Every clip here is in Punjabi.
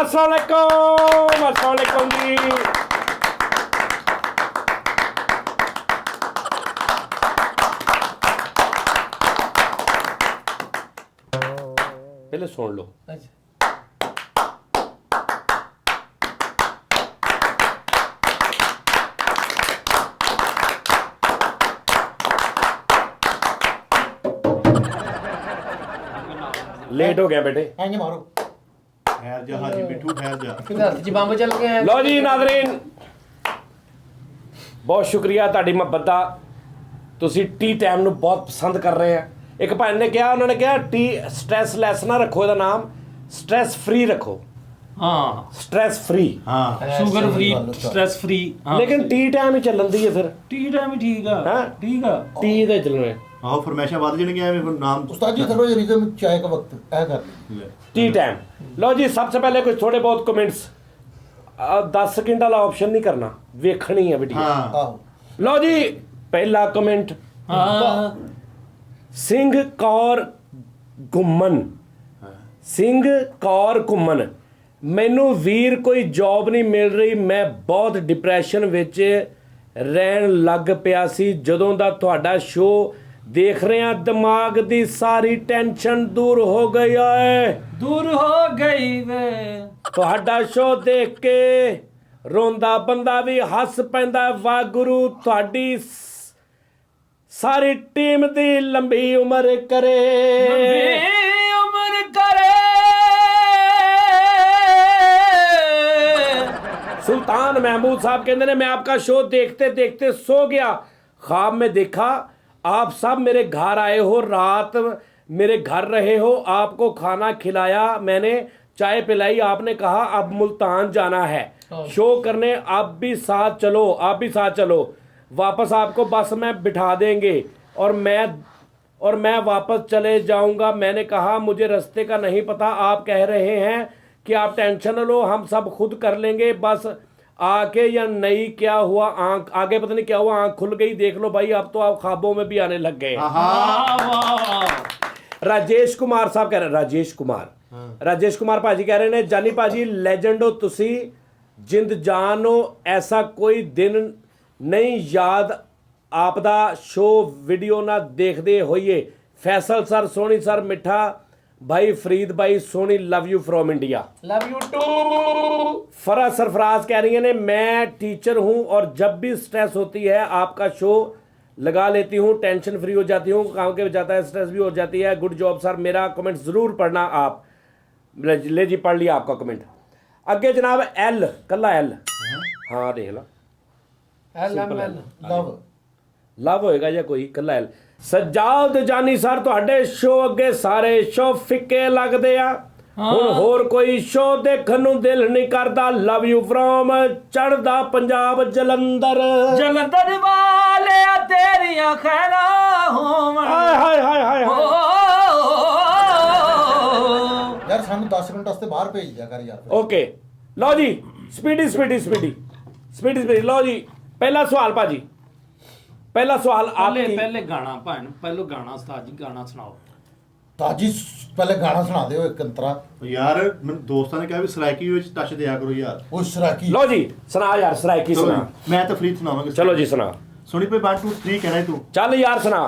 अस्सलाम वालेकुम, अस्सलाम वालेकुम जी। पहले सुन लो। लेट हो गया बेटे। मारो ठहर जा हाजी मिठू, ठहर जा। बंब चल गए। लो जी नाज़रीन, बहुत शुक्रिया ਤੁਹਾਡੀ ਮੁਹੱਬਤ ਦਾ। ਤੁਸੀਂ ਟੀ ਟਾਈਮ ਨੂੰ ਬਹੁਤ ਪਸੰਦ ਕਰ ਰਹੇ ਆ। ਇੱਕ ਭਾਈ ਨੇ ਕਿਹਾ, ਉਹਨਾਂ ਨੇ ਕਿਹਾ ਟੀ ਸਟ੍ਰੈਸ ਲੈਸ ਨਾ ਰੱਖੋ, ਇਹਦਾ ਨਾਮ ਸਟ੍ਰੈਸ ਫ੍ਰੀ ਰੱਖੋ। हाँ स्ट्रेस फ्री, हाँ शुगर फ्री, स्ट्रेस फ्री। हाँ लेकिन टी टाइम ही चलन दी है फिर। टी टाइम ही ठीक है, हाँ? ठीक है। टी दे चलने ਆਹੋ ਫਰਮੈਸ਼ਾਂ ਵੱਧ ਜਾਣਗੀਆਂ ਐਵੇਂ ਫਿਰ ਨਾਮ उस्ताद जी थोड़ा रिदम चाय का वक्त ऐ कर टी टाइम। लो जी, सबसे पहले कुछ थोड़े बहुत कमेंट्स। 10 सेकंड वाला ऑप्शन नहीं करना, वेखनी है वीडियो। हाँ आहो लो जी, पहला कमेंट हाँ सिंह कौर घुम्मन। सिंह कौर घुम्मन, ਮੈਨੂੰ ਵੀਰ ਕੋਈ ਜੌਬ ਨਹੀਂ ਮਿਲ ਰਹੀ, ਮੈਂ ਬਹੁਤ ਡਿਪਰੈਸ਼ਨ ਵਿੱਚ ਰਹਿਣ ਲੱਗ ਪਿਆ ਸੀ। ਜਦੋਂ ਦਾ ਤੁਹਾਡਾ ਸ਼ੋਅ ਦੇਖ ਰਿਹਾ, ਦਿਮਾਗ ਦੀ ਸਾਰੀ ਟੈਨਸ਼ਨ ਦੂਰ ਹੋ ਗਈ ਓਏ। दूर हो गई वे। ਤੁਹਾਡਾ ਸ਼ੋਅ ਦੇਖ ਕੇ ਰੋਂਦਾ ਬੰਦਾ ਵੀ ਹੱਸ ਪੈਂਦਾ। ਵਾਹਿਗੁਰੂ ਤੁਹਾਡੀ ਸਾਰੀ ਟੀਮ ਦੀ ਲੰਬੀ ਉਮਰ ਕਰੇ। लंबी उम्र करे। सुल्तान महमूद साहब कहते हैं, मैं आपका शो देखते देखते सो गया, ख्वाब में देखा आप सब मेरे घर आए हो, रात मेरे घर रहे हो, आपको खाना खिलाया, मैंने चाय पिलाई, आपने कहा अब मुल्तान जाना है शो करने, आप भी साथ चलो, आप भी साथ चलो, वापस आपको बस में बिठा देंगे और मैं वापस चले जाऊंगा। मैंने कहा मुझे रास्ते का नहीं पता, आप कह रहे हैं कि आप टेंशन न लो, हम सब खुद कर लेंगे, बस आके या नहीं। क्या हुआ आंख आगे पता नहीं क्या हुआ, आंख खुल गई, देख लो भाई, अब तो आप ख्वाबों में भी आने लग गए। राजेश कुमार साहब कह रहे हैं, राजेश कुमार भाजी कह रहे हैं, जानी भाजी लेजेंड हो तुसी, जिंद जान हो, ऐसा कोई दिन नहीं याद आपदा शो वीडियो ना देखते होइए। फैसल सर सोनी सर मिठा भाई, फरीद भाई Soni, love you from India. Love you too. Farah Sarfaraz कह रही है ने, मैं टीचर हूं और जब भी स्ट्रेस होती है आपका शो लगा लेती हूं, टेंशन फ्री हो जाती हूं, काम के जाता है, स्ट्रेस भी हो जाती है। गुड जॉब सर, मेरा कमेंट ज़रूर पढ़ना आप। ले जी, पढ़ लिया आपका कमेंट। अगे जनाब एल, कला एल, हाँ देख लो लव लव होएगा या कोई कला एल। सज्जाद जानी सर, ਤੁਹਾਡੇ ਸ਼ੋ ਅੱਗੇ ਸਾਰੇ ਸ਼ੋ ਫਿੱਕੇ ਲੱਗਦੇ ਆ, ਹੁਣ ਹੋਰ ਕੋਈ ਸ਼ੋ ਦੇਖਣ ਨੂੰ ਦਿਲ ਨਹੀਂ ਕਰਦਾ। ਲਵ ਯੂ ਫਰੋਮ ਚੜਦਾ ਪੰਜਾਬ ਜਲੰਧਰ। जलंधर वाले तेरिया खैरा होवन। ਹਾਏ ਹਾਏ ਹਾਏ ਹਾਏ ਹਾਏ। यार सानू 10 मिनट वास्ते बाहर भेज दिया कर यार। ओके लो जी, स्पीडी। लो जी, पहला सवाल भाजी, पहला सवाल पहले आपकी। पहले गाना भैन, पहले गाना उस्ताद जी गाना सुनाओ। ताजी पहले गाना सुना दे एक अंतरा। ਯਾਰ ਮੈਨੂੰ ਦੋਸਤਾਂ ਨੇ ਕਿਹਾ ਵੀ ਸਰਾਇਕੀ ਵਿੱਚ ਟੱਚ ਦਿਆ ਕਰੋ ਯਾਰ। वो सराकी लो जी सुना यार, सराइकी ਚਲੋ सुना। ਜੀ, ਮੈਂ ਤਫਰੀਦ ਸੁਣਾਵਾਂਗਾ। चलो जी सुना, ਸੁਣੀ ਪਈ 1 2 3 ਕਹਿਣਾ ਤੂੰ। चल यार सुना।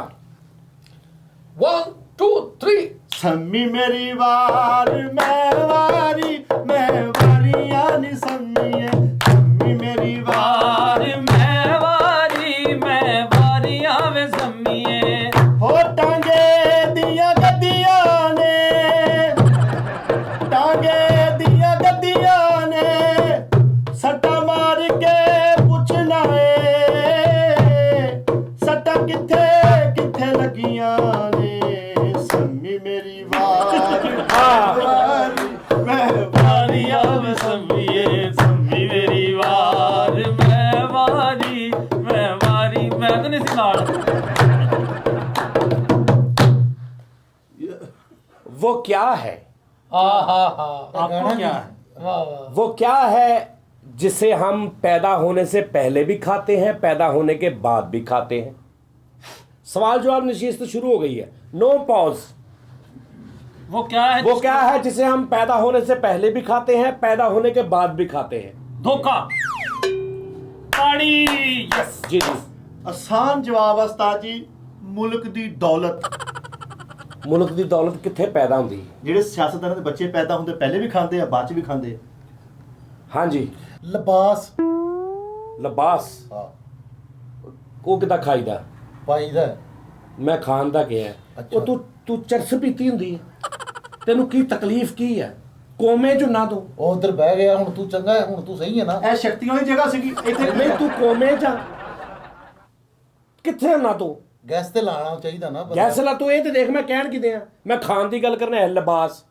1 2 3 ਸੰਮੀ ਮੇਰੀ ਵਾਰ ਮੈਂ ਵਾਰੀਆਂ ਨੀ ਸੰਮੀਏ, ਸੰਮੀ ਮੇਰੀ ਵਾਰ मैं वारिया वे जम्मिए। ਹੋ ਟਾਂਗੇ ਦੀਆਂ ਗੱਦੀਆਂ ਨੇ, ਸੱਟਾ ਮਾਰ ਕੇ ਪੁੱਛਣਾ ਏ, ਸੱਟਾ ਕਿੱਥੇ ਲੱਗੀਆਂ ਨੇ, ਸੰਮੀ ਮੇਰੀ ਵਾਰ ਮੈਂ वारिया वे जम्मिए, सम्मी मेरी वार मैं वारी मैं तो नहीं सी नाल। वो क्या है, आपको क्या है? वाह वाह वो क्या है जिसे हम पैदा होने से पहले भी खाते हैं, पैदा होने के बाद भी खाते हैं। सवाल जवाब नशीस्त शुरू हो गई है, नो पॉज। वो क्या है? वो क्या है जिसे हम पैदा होने से पहले भी खाते हैं, पैदा होने के बाद भी खाते हैं? धोखा। पानी। यस जी जी। आसान जवाब है उस्ताद जी, मुल्क दी दौलत। मुल्क दी दौलत कित्थे पैदा हुंदी है? ਜਿਹੜੇ ਸਿਆਸਤਦਾਨਾਂ ਦੇ ਬੱਚੇ ਪੈਦਾ ਹੁੰਦੇ ਪਹਿਲੇ ਵੀ ਖਾਂਦੇ ਆ, ਬਾਅਦ ਚ ਵੀ ਖਾਂਦੇ ਆ। हाँ जी। ਲਿਬਾਸ लिबास ਹਾਂ ਉਹ ਕਿੱਦਾਂ ਖਾਈਦਾ? ਪਾਈਦਾ ਮੈਂ ਖਾਣ ਦਾ ਕਿਹਾ ਹੈ। ਅੱਛਾ। ਉਹ ਤੂੰ ਚਰਸ ਪੀਤੀ ਹੁੰਦੀ ਹੈ, ਤੈਨੂੰ ਕੀ ਤਕਲੀਫ ਕੀ ਹੈ? ਕੋਮੇ ਚ ਨਾ ਤੂੰ ਉਹ ਉਧਰ ਬਹਿ ਗਿਆ, ਹੁਣ ਤੂੰ ਚੰਗਾ ਹੈ, ਹੁਣ ਤੂੰ ਸਹੀ ਹੈ ਨਾ। ਇਹ ਸ਼ਕਤੀਆਂ ਦੀ ਜਗ੍ਹਾ ਸੀਗੀ ਇੱਥੇ। ਨਹੀਂ ਤੂੰ ਕੋਮੇ ਚ ਆ। ਕਿੱਥੇ ਨਾ ਤੂੰ ਗੈਸ ਤੇ ਲਾਣਾ ਚਾਹੀਦਾ ਨਾ ਬੰਦਾ। ਗੈਸ ਲਾ ਤੂੰ ਇਹ ਤੇ ਦੇਖ ਮੈਂ ਕਹਿਣ ਕਿਤੇ ਆ, ਮੈਂ ਖਾਣ ਦੀ ਗੱਲ ਕਰਨਾ ਹੈ। ਲਿਬਾਸ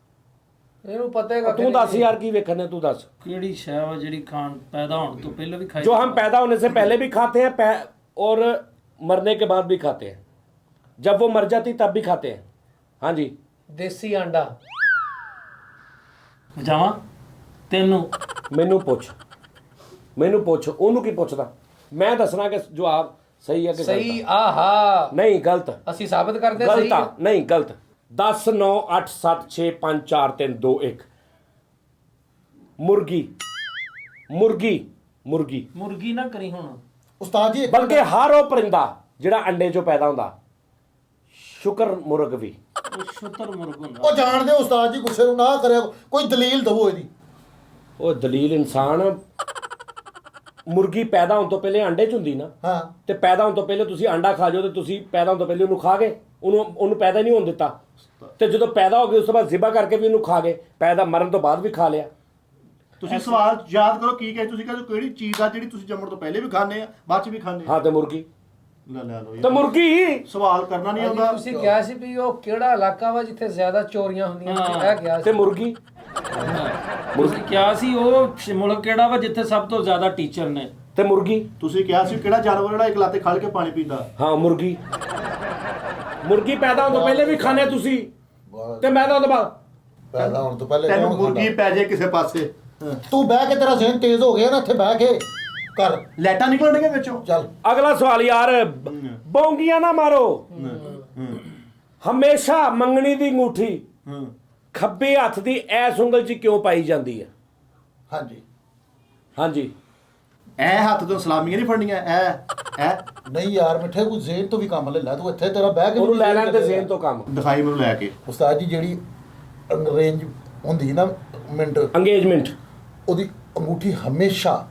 ਇਹਨੂੰ ਪਤਾ ਹੈਗਾ ਤੂੰ ਦੱਸ ਯਾਰ ਕੀ ਵੇਖਣੇ, ਤੂੰ ਦੱਸ। ਕਿਹੜੀ ਸ਼ੈ ਵਾ ਜਿਹੜੀ ਖਾਣ ਪੈਦਾ ਹੋਣ ਤੋਂ ਪਹਿਲਾਂ ਵੀ ਖਾਈ? जो हम पैदा होने से पहले भी खाते हैं और मरने के बाद भी खाते हैं, जब वो मर जाती तब भी खाते हैं। हाँ जी। ਦੇਸੀ ਆਂਡਾ। ਜਾਵਾਂ ਤੈਨੂੰ? ਮੈਨੂੰ ਪੁੱਛ ਉਹਨੂੰ ਕੀ ਪੁੱਛਦਾ? ਮੈਂ ਦੱਸਣਾ ਕਿ ਜਵਾਬ ਸਹੀ ਹੈ ਕਿ ਸਹੀ। ਗਲਤ? ਆਹਾ ਨਹੀਂ ਗਲਤ। ਅਸੀਂ ਸਾਬਤ ਕਰਦੇ ਹਾਂ ਸਹੀ ਗਲਤ ਆ, ਹੈ। ਨਹੀਂ ਗਲਤ। 10 9 8 7 6 5 4 3 2 1 ਮੁਰਗੀ ਮੁਰਗੀ ਮੁਰਗੀ ਮੁਰਗੀ ਨਾ ਕਰੀ ਹੁਣ। ਉਸਤਾਦ ਜੀ ਇੱਕ ਬਲਕਿ ਹਰ ਉਹ ਪਰਿੰਦਾ ਜਿਹੜਾ ਅੰਡੇ ਚੋਂ ਪੈਦਾ ਹੁੰਦਾ, ਸ਼ੁਕਰ ਮੁਰਗ ਵੀ। ਉਹ ਸ਼ੁਤਰ ਮੁਰਗ ਹੁੰਦਾ। ਉਹ ਜਾਣਦੇ ਹੋ ਉਸਤਾਦ ਜੀ, ਗੁੱਸੇ ਨੂੰ ਨਾ ਕਰਿਆ ਕਰੋ। ਕੋਈ ਦਲੀਲ ਦਵੋ ਇਹਦੀ। ਉਹ ਦਲੀਲ ਇਨਸਾਨ ਮੁਰਗੀ ਪੈਦਾ ਹੋਣ ਤੋਂ ਪਹਿਲੇ ਅੰਡੇ ਚ ਹੁੰਦੀ ਨਾ, ਹਾਂ ਤੇ ਪੈਦਾ ਹੋਣ ਤੋਂ ਪਹਿਲੇ ਤੁਸੀਂ ਅੰਡਾ ਖਾ ਜਾਓ ਤੇ ਤੁਸੀਂ ਪੈਦਾ ਹੋਣ ਤੋਂ ਪਹਿਲੇ ਉਹਨੂੰ ਖਾ ਗਏ, ਉਹਨੂੰ ਪੈਦਾ ਨਹੀਂ ਹੋਣ ਦਿੱਤਾ, ਤੇ ਜਦੋਂ ਪੈਦਾ ਹੋ ਗਈ ਉਸ ਤੋਂ ਬਾਅਦ ਜ਼ਿਬਾ ਕਰਕੇ ਵੀ ਉਹਨੂੰ ਖਾ ਗਏ, ਪੈਦਾ ਮਰਨ ਤੋਂ ਬਾਅਦ ਵੀ ਖਾ ਲਿਆ। ਤੁਸੀਂ ਸਵਾਲ ਯਾਦ ਕਰੋ ਕੀ ਕਹੇ ਤੁਸੀਂ? ਕਹਿੰਦੇ ਕਿਹੜੀ ਚੀਜ਼ ਆ ਜਿਹੜੀ ਤੁਸੀਂ ਜੰਮਣ ਤੋਂ ਪਹਿਲੇ ਵੀ ਖਾਂਦੇ ਆ, ਬਾਅਦ ਚ ਵੀ ਖਾਂਦੇ ਆ? ਹਾਂ ਤੇ ਮੁਰਗੀ। ਲੈ ਲਓ ਤੇ ਮੁਰਗੀ ਸਵਾਲ ਕਰਨਾ ਨਹੀਂ ਹਾਂਜੀ, ਆਉਂਦਾ। ਤੁਸੀਂ ਕਿਹਾ ਸੀ ਵੀ ਉਹ ਕਿਹੜਾ ਇਲਾਕਾ ਵਾ ਜਿੱਥੇ ਜ਼ਿਆਦਾ ਚੋਰੀਆਂ ਹੁੰਦੀਆਂ ਨੇ? ਇਹ ਕਿਹਾ ਤੇ ਸੀ। ਮੁਰਗੀ ਤੁਸੀਂ ਕਿਹਾ ਸੀ ਉਹ ਮੁਲਕ ਕਿਹੜਾ ਵਾ ਜਿੱਥੇ ਸਭ ਤੋਂ ਜ਼ਿਆਦਾ ਟੀਚਰ ਨੇ? ਤੇ ਮੁਰਗੀ। ਤੁਸੀਂ ਕਿਹਾ ਸੀ ਕਿਹੜਾ ਜਾਨਵਰ ਜਿਹੜਾ ਇਕਲਾਤੇ ਖੜ ਕੇ ਪਾਣੀ ਪੀਂਦਾ? ਹਾਂ ਮੁਰਗੀ। ਮੁਰਗੀ ਪੈਦਾ ਹੋਣ ਤੋਂ ਪਹਿਲੇ ਵੀ ਖਾਣੇ ਤੁਸੀਂ, ਤੇ ਪੈਦਾ ਹੋਣ ਤੋਂ ਬਾਅਦ। ਪੈਦਾ ਹੋਣ ਤੋਂ ਪਹਿਲੇ ਤੈਨੂੰ ਕੌਣ ਮੁਰਗੀ ਖਾਂਦਾ? ਪੈ ਜੇ ਕਿਸੇ ਪਾਸੇ। ਤੂੰ ਬਹਿ ਕੇ, ਤੇਰਾ ਜ਼ਿਹਨ ਤੇਜ਼ ਹੋ ਗਿਆ ਨਾ, ਇੱਥੇ ਬਹਿ ਕੇ ਕਰ। ਲੈਟਾਂ ਨਿਕਲਣਗੀਆਂ ਵਿੱਚੋਂ। ਚੱਲ ਅਗਲਾ ਸਵਾਲ ਯਾਰ, ਬੌਂਗੀਆਂ ਨਾ ਮਾਰੋ। ਹਮੇਸ਼ਾ ਮੰਗਣੀ ਦੀ ਅੰਗੂਠੀ ਖੱਬੇ ਹੱਥ ਦੀ ਐਸ ਉਂਗਲ 'ਚ ਕਿਉਂ ਪਾਈ ਜਾਂਦੀ ਹੈ? ਹਾਂਜੀ। ਹਾਂਜੀ। ਐ ਹੱਥ ਤੋਂ ਸਲਾਮੀਆਂ ਨਹੀਂ ਫੜਨੀਆਂ। ਐ ਨਹੀਂ ਯਾਰ ਮਿੱਠੇ, ਕੋਈ ਜ਼ਿਹਨ ਤੋਂ ਵੀ ਕੰਮ ਲੈ ਲੈ। ਤੂੰ ਇੱਥੇ ਤੇਰਾ ਬਹਿ ਕੇ ਉਹਨੂੰ ਲੈ ਲੈਣ ਤੇ ਚੱਲੇਗਾ। ਜ਼ੇਨ ਤੋਂ ਕੰਮ। ਦਿਖਾਈ ਮੈਨੂੰ ਲੈ ਕੇ। ਉਸਤਾਦ ਜੀ ਜਿਹੜੀ ਅੰਗਰੇਜ਼ ਹੁੰਦੀ ਨਾ ਮਿੰਟ, ਅੰਗੇਜਮੈਂਟ ਉਹਦੀ ਅੰਗੂਠੀ ਹਮੇਸ਼ਾ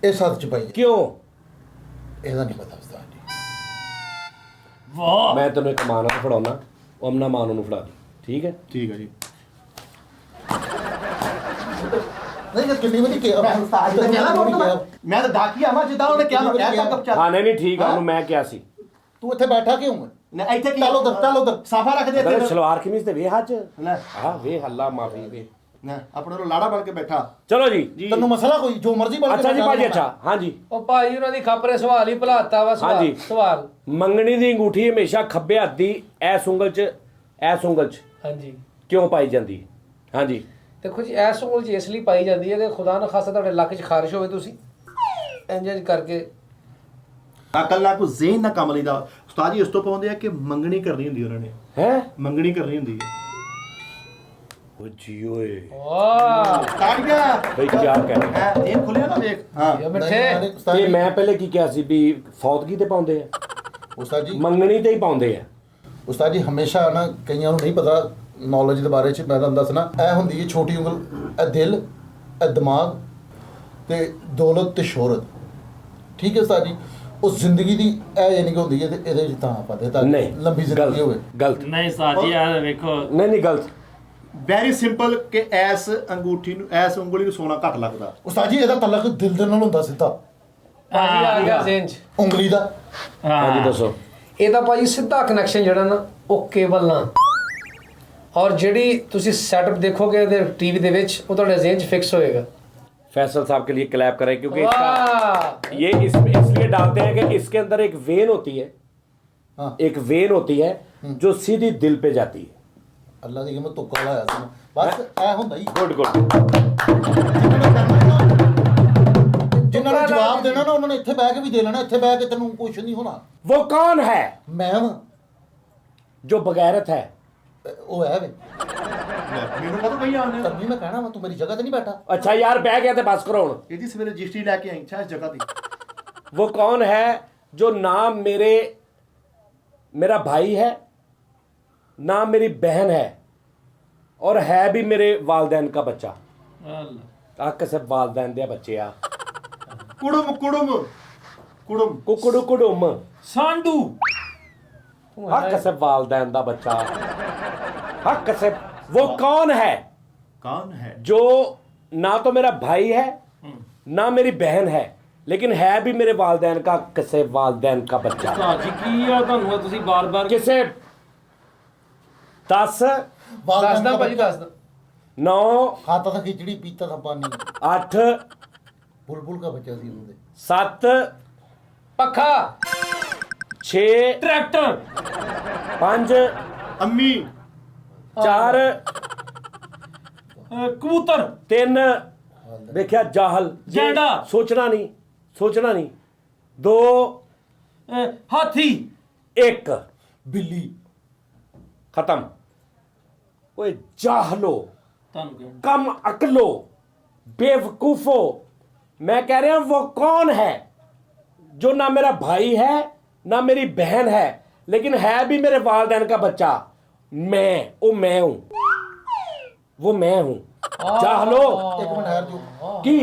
ਇਸ ਹੱਥ 'ਚ ਪਾਈ ਹੈ। ਕਿਉਂ? ਇਹਦਾ ਨਹੀਂ ਪਤਾ ਉਸਤਾਦ ਜੀ। ਵਾਹ। ਮੈਂ ਤੈਨੂੰ ਇੱਕ ਅਮਾਨਤ ਫੜਾਉਣਾ, ਉਹ ਅਮਨਾ ਮਾਨ ਨੂੰ ਫੜਾ ਦੇ, ਠੀਕ ਹੈ? ਠੀਕ ਹੈ ਜੀ। ਨਹੀਂ ਇਹ ਕਿੰਨੀ ਵਾਰੀ ਕਿਹਾ ਉਸਤਾਦ ਜੀ ਨੇ ਕਿਹਾ। ਮੈਂ ਤਾਂ ਡਾਕੀ ਆਵਾਂ ਜਿੱਦਾਂ ਉਹਨੇ ਕਿਹਾ ਮੈਂ ਐ ਤੱਕ ਹਾਂ ਨਹੀਂ ਠੀਕ ਆ, ਉਹਨੂੰ ਮੈਂ ਕਿਹਾ ਸੀ। ਤੂੰ ਇੱਥੇ ਬੈਠਾ ਕਿਉਂ ਹੈ? ਨਾ ਇੱਥੇ ਕੀ ਚੱਲ ਉਧਰ, ਚੱਲ ਉਧਰ। ਸਾਫਾ ਰੱਖ ਦੇ ਅਗਰ ਇੱਥੇ। ਸਲਵਾਰ ਕਮੀਜ਼ ਤੇ ਵੇ ਅੱਜ ਲੈ ਹਾਂ ਵੇ ਹੱਲਾ ਮਾਫੀ ਵੇ। ਨਾ ਆਪਣੇ ਨੂੰ ਲਾੜਾ ਬਣ ਕੇ ਬੈਠਾ। ਚਲੋ ਜੀ। ਤੈਨੂੰ ਮਸਲਾ ਕੋਈ ਜੋ ਮਰਜ਼ੀ ਬਣ ਕੇ ਅੱਛਾ ਜੀ ਬੈਠਾ ਭਾਜੀ, ਰਹਿਣਾ। ਅੱਛਾ ਹਾਂਜੀ। ਉਹ ਭਾਈ ਉਹਨਾਂ ਦੀ ਖਾਪਰੇ ਸਵਾਲ ਹੀ ਭੁਲਾਤਾ ਵਾ। ਹਾਂਜੀ। ਸਵਾਲ ਮੰਗਣੀ ਦੀ ਅੰਗੂਠੀ ਹਮੇਸ਼ਾ ਖੱਬੇ ਹੱਥ ਦੀ ਐਸ ਉਂਗਲ 'ਚ ਹਾਂਜੀ ਕਿਉਂ ਪਾਈ ਜਾਂਦੀ ਹੈ? ਹਾਂਜੀ। ਦੇਖੋ ਜੀ, ਇਸ ਉਂਗਲ 'ਚ ਇਸ ਲਈ ਪਾਈ ਜਾਂਦੀ ਹੈ ਕਿ ਖੁਦਾ ਨਾ ਖਾਸਾ ਤੁਹਾਡੇ ਲੱਕ 'ਚ ਖਾਰਿਸ਼ ਹੋਵੇ, ਤੁਸੀਂ ਇੰਜ ਕਰਕੇ ਅਕਲ ਨਾਲ ਕੋਈ ਜ਼ਿਹਨ ਨਾ ਕੰਮ ਲਈਦਾ। ਉਸਤਾਦ ਜੀ ਇਸ ਤੋਂ ਪਾਉਂਦੇ ਆ ਕਿ ਮੰਗਣੀ ਕਰਨੀ ਹੁੰਦੀ ਉਹਨਾਂ ਨੇ। ਹੈ ਮੰਗਣੀ ਕਰਨੀ ਹੁੰਦੀ ਹੈ। ਉਹ ਜੀ ਓਏ ਵਾਹ ਕੱਟ ਗਿਆ ਬਈ ਕੀ ਕਹਿ ਰਹੇ? ਹੈ ਇਹ ਖੁੱਲਿਆ ਨਾ ਵੇਖ। ਹਾਂ ਇਹ ਨਹੀਂ, ਮਿੱਠੇ ਨਹੀਂ, ਉਸਤਾਦ ਇਹ ਜੀ- ਮੈਂ ਪਹਿਲੇ ਕੀ ਕਿਹਾ ਸੀ ਵੀ ਫੌਤਗੀ ਤੇ ਪਾਉਂਦੇ ਆ, ਉਸਤਾਦ ਜੀ ਮੰਗਣੀ ਤੇ ਹੀ ਪਾਉਂਦੇ ਆ। ਉਸਤਾਦ ਜੀ ਹਮੇਸ਼ਾ ਨਾ ਕਈਆਂ ਨੂੰ ਨਹੀਂ ਪਤਾ ਨੌਲੇਜ ਦੇ ਬਾਰੇ ਚ। ਮੈਂ ਤੁਹਾਨੂੰ ਦੱਸਣਾ, ਇਹ ਹੁੰਦੀ ਹੈ ਛੋਟੀ ਉਂਗਲ, ਇਹ ਦਿਲ, ਇਹ ਦਿਮਾਗ ਤੇ ਦੌਲਤ ਤੇ ਸ਼ੋਹਰਤ। ਠੀਕ ਹੈ ਉਸਤਾਦ ਜੀ। ਉਹ ਜ਼ਿੰਦਗੀ ਦੀ ਇਹ ਯਾਨੀ ਕਿ ਹੁੰਦੀ ਹੈ ਤੇ ਇਹਦੇ ਵਿੱਚ ਤਾਂ ਪਤਾ ਤਾਂ ਨਹੀਂ ਲੰਬੀ ਜ਼ਿੰਦਗੀ ਹੋਵੇ। ਗਲਤ। ਨਹੀਂ ਸਾਜੀ ਯਾਰ ਵੇਖੋ, ਨਹੀਂ ਗਲਤ। ਵੈਰੀ ਸਿੰਪਲ ਕਿ ਐਸ ਅੰਗੂਠੀ ਨੂੰ, ਐਸ ਉਂਗਲੀ ਨੂੰ ਸੋਨਾ ਘੱਟ ਲੱਗਦਾ। ਉਸਤਾਦ ਜੀ ਇਹਦਾ ਤਾਲੁਕ ਦਿਲ ਦੇ ਨਾਲ ਹੁੰਦਾ ਸਿੱਧਾ, ਭਾਜੀ ਆ ਗਿਆ ਜ਼ੇਨ 'ਚ। ਉਂਗਲੀ ਦਾ। ਹਾਂਜੀ ਦੱਸੋ। ਇਹਦਾ ਭਾਜੀ ਸਿੱਧਾ ਕਨੈਕਸ਼ਨ ਜਿਹੜਾ ਨਾ ਉਹ ਕੇਬਲ ਨਾਲ, ਔਰ ਜਿਹੜੀ ਤੁਸੀਂ ਸੈਟਅਪ ਦੇਖੋਗੇ ਇਹਦੇ ਟੀਵੀ ਦੇ ਵਿੱਚ, ਉਹ ਤੁਹਾਡੇ ਜ਼ੇਨ 'ਚ ਫਿਕਸ ਹੋਏਗਾ। फैसल साहब के लिए क्लैप करें क्योंकि इसका वाह ये इसलिए डालते हैं कि इसके अंदर एक वेन होती है, हाँ। एक वेन होती है जो सीधी दिल पे जाती है। ਅੱਲਾ ਦੀ ਕਿਸਮਤ ਤੁੱਕਾ ਲਾਇਆ ਸੀ ਬਸ ਇਹ ਹੁੰਦਾ ਹੀ। Good good. ਜਿਨ੍ਹਾਂ ਨੇ ਜਵਾਬ ਦੇਣਾ ਨਾ ਉਹਨਾਂ ਨੇ ਇੱਥੇ ਬਹਿ ਕੇ ਵੀ ਦੇ ਲੈਣਾ। ਇੱਥੇ ਬਹਿ ਕੇ ਤੈਨੂੰ ਕੁਝ ਨਹੀਂ ਹੋਣਾ। वो कौन है ਮੈਂ ਵਾਂ। जो बगैरत है, ਉਹ ਹੈ ਵੇ ਮੈਨੂੰ ਕਦੋਂ ਕਹੀ ਆਉਂਦੇ ਹੋ? ਤभी मैं कहना वा तू मेरी जगह ਤੇ ਨਹੀਂ ਬੈਠਾ अच्छा यार बह गया तो बस करो हुण। ਇਹਦੀ ਸਵੇਰੇ ਰਜਿਸਟਰੀ ਲੈ ਕੇ ਆਈ ਅੱਛਾ ਇਸ ਜਗ੍ਹਾ ਦੀ वो कौन है जो नाम मेरा भाई है, नाम मेरी बहन है, और है भी मेरे वालदैन का बच्चा। आ किसे वालदैन दे बच्चे आ ਕੁੜਮ ਕੁੜਮ ਕੁੜਮ कुकड़ू कुडुम ਸਾਂਢੂ आ किसे वालदैन दा बच्चा आ किसे वो कौन है ਕੌਣ ਹੈ जो ना तो मेरा भाई है ना मेरी बहन है, लेकिन है भी मेरे वालदैन का किसे वालदैन का बच्चा। ਉਸਤਾਦ ਜੀ ਕੀ ਆ ਤੁਹਾਨੂੰ ਤੁਸੀਂ ਬਾਰ-ਬਾਰ किसे 10 ਦੱਸਦਾ ਭਾਜੀ ਦੱਸਦਾ 9 खाता था खिचड़ी पीता था पानी 8 बुलबुल का बच्चा सी ਉਹਦੇ 7 ਪੱਖਾ 6 ਟਰੈਕਟਰ 5 ਅੰਮੀ 4 ਕਬੂਤਰ 3 देखा जाहल गेंडा। सोचना नहीं 2 ਹਾਥੀ 1 बिल्ली खत्म। ओए जाहलो, ਤੁਹਾਨੂੰ ਕਹਿੰਦਾ कम अकलो, बेवकूफो, मैं कह रहा हूं वो कौन है जो ना मेरा भाई है ना मेरी बहन है, लेकिन है भी मेरे वालदैन का बच्चा। मैं हूं, वो मैं हूं। जाहलो ਇੱਕ ਮਿੰਟ ਠਹਿਰ ਜੋ की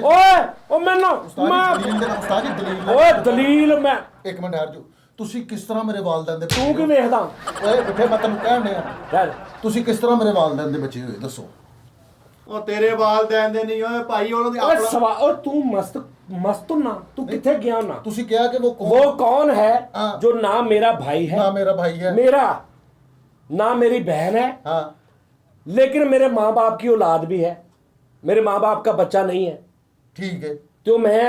ओए ओ मैं ना ਉਸਤਾਦ ਜੀ ਦਲੀਲ ਦੇ ਉਸਤਾਦ ਜੀ ਦਲੀਲ ओए दलील मैं ਇੱਕ ਮਿੰਟ ਠਹਿਰ ਜੋ ਤੁਸੀਂ ਕਿਸ ਤਰ੍ਹਾਂ ਮੇਰੇ ਵਾਲਦੈਨ ਦੇ तू की वेखदा ਓਏ ਬਿੱਠੇ ਮੈਂ ਤੈਨੂੰ ਕਹਿਣ ਡਿਆ यार ਤੁਸੀਂ ਕਿਸ ਤਰ੍ਹਾਂ ਮੇਰੇ ਵਾਲਦੈਨ ਦੇ ਬੱਚੇ ਹੋਏ ਦੱਸੋ ਉਹ ਤੇਰੇ ਵਾਲਦੈਨ ਦੇ ਨਹੀਂ ਓਏ ਭਾਈ ਉਹਨਾਂ ਦੇ ओए ਆਪਣਾ सवा और तू मस्त ना तू किथे गया ना। ਤੁਸੀਂ ਕਿਹਾ ਕਿ ਉਹ वो ਕੌਣ कौन है हाँ। जो ना मेरा भाई है ਨਾ ਮੇਰਾ ਭਾਈ ਹੈ मेरा ना मेरी बहन है, ਹਾਂ लेकिन मेरे माँ बाप की औलाद भी है, मेरे माँ बाप का बच्चा नहीं है। ਠੀਕ ਹੈ तो मैं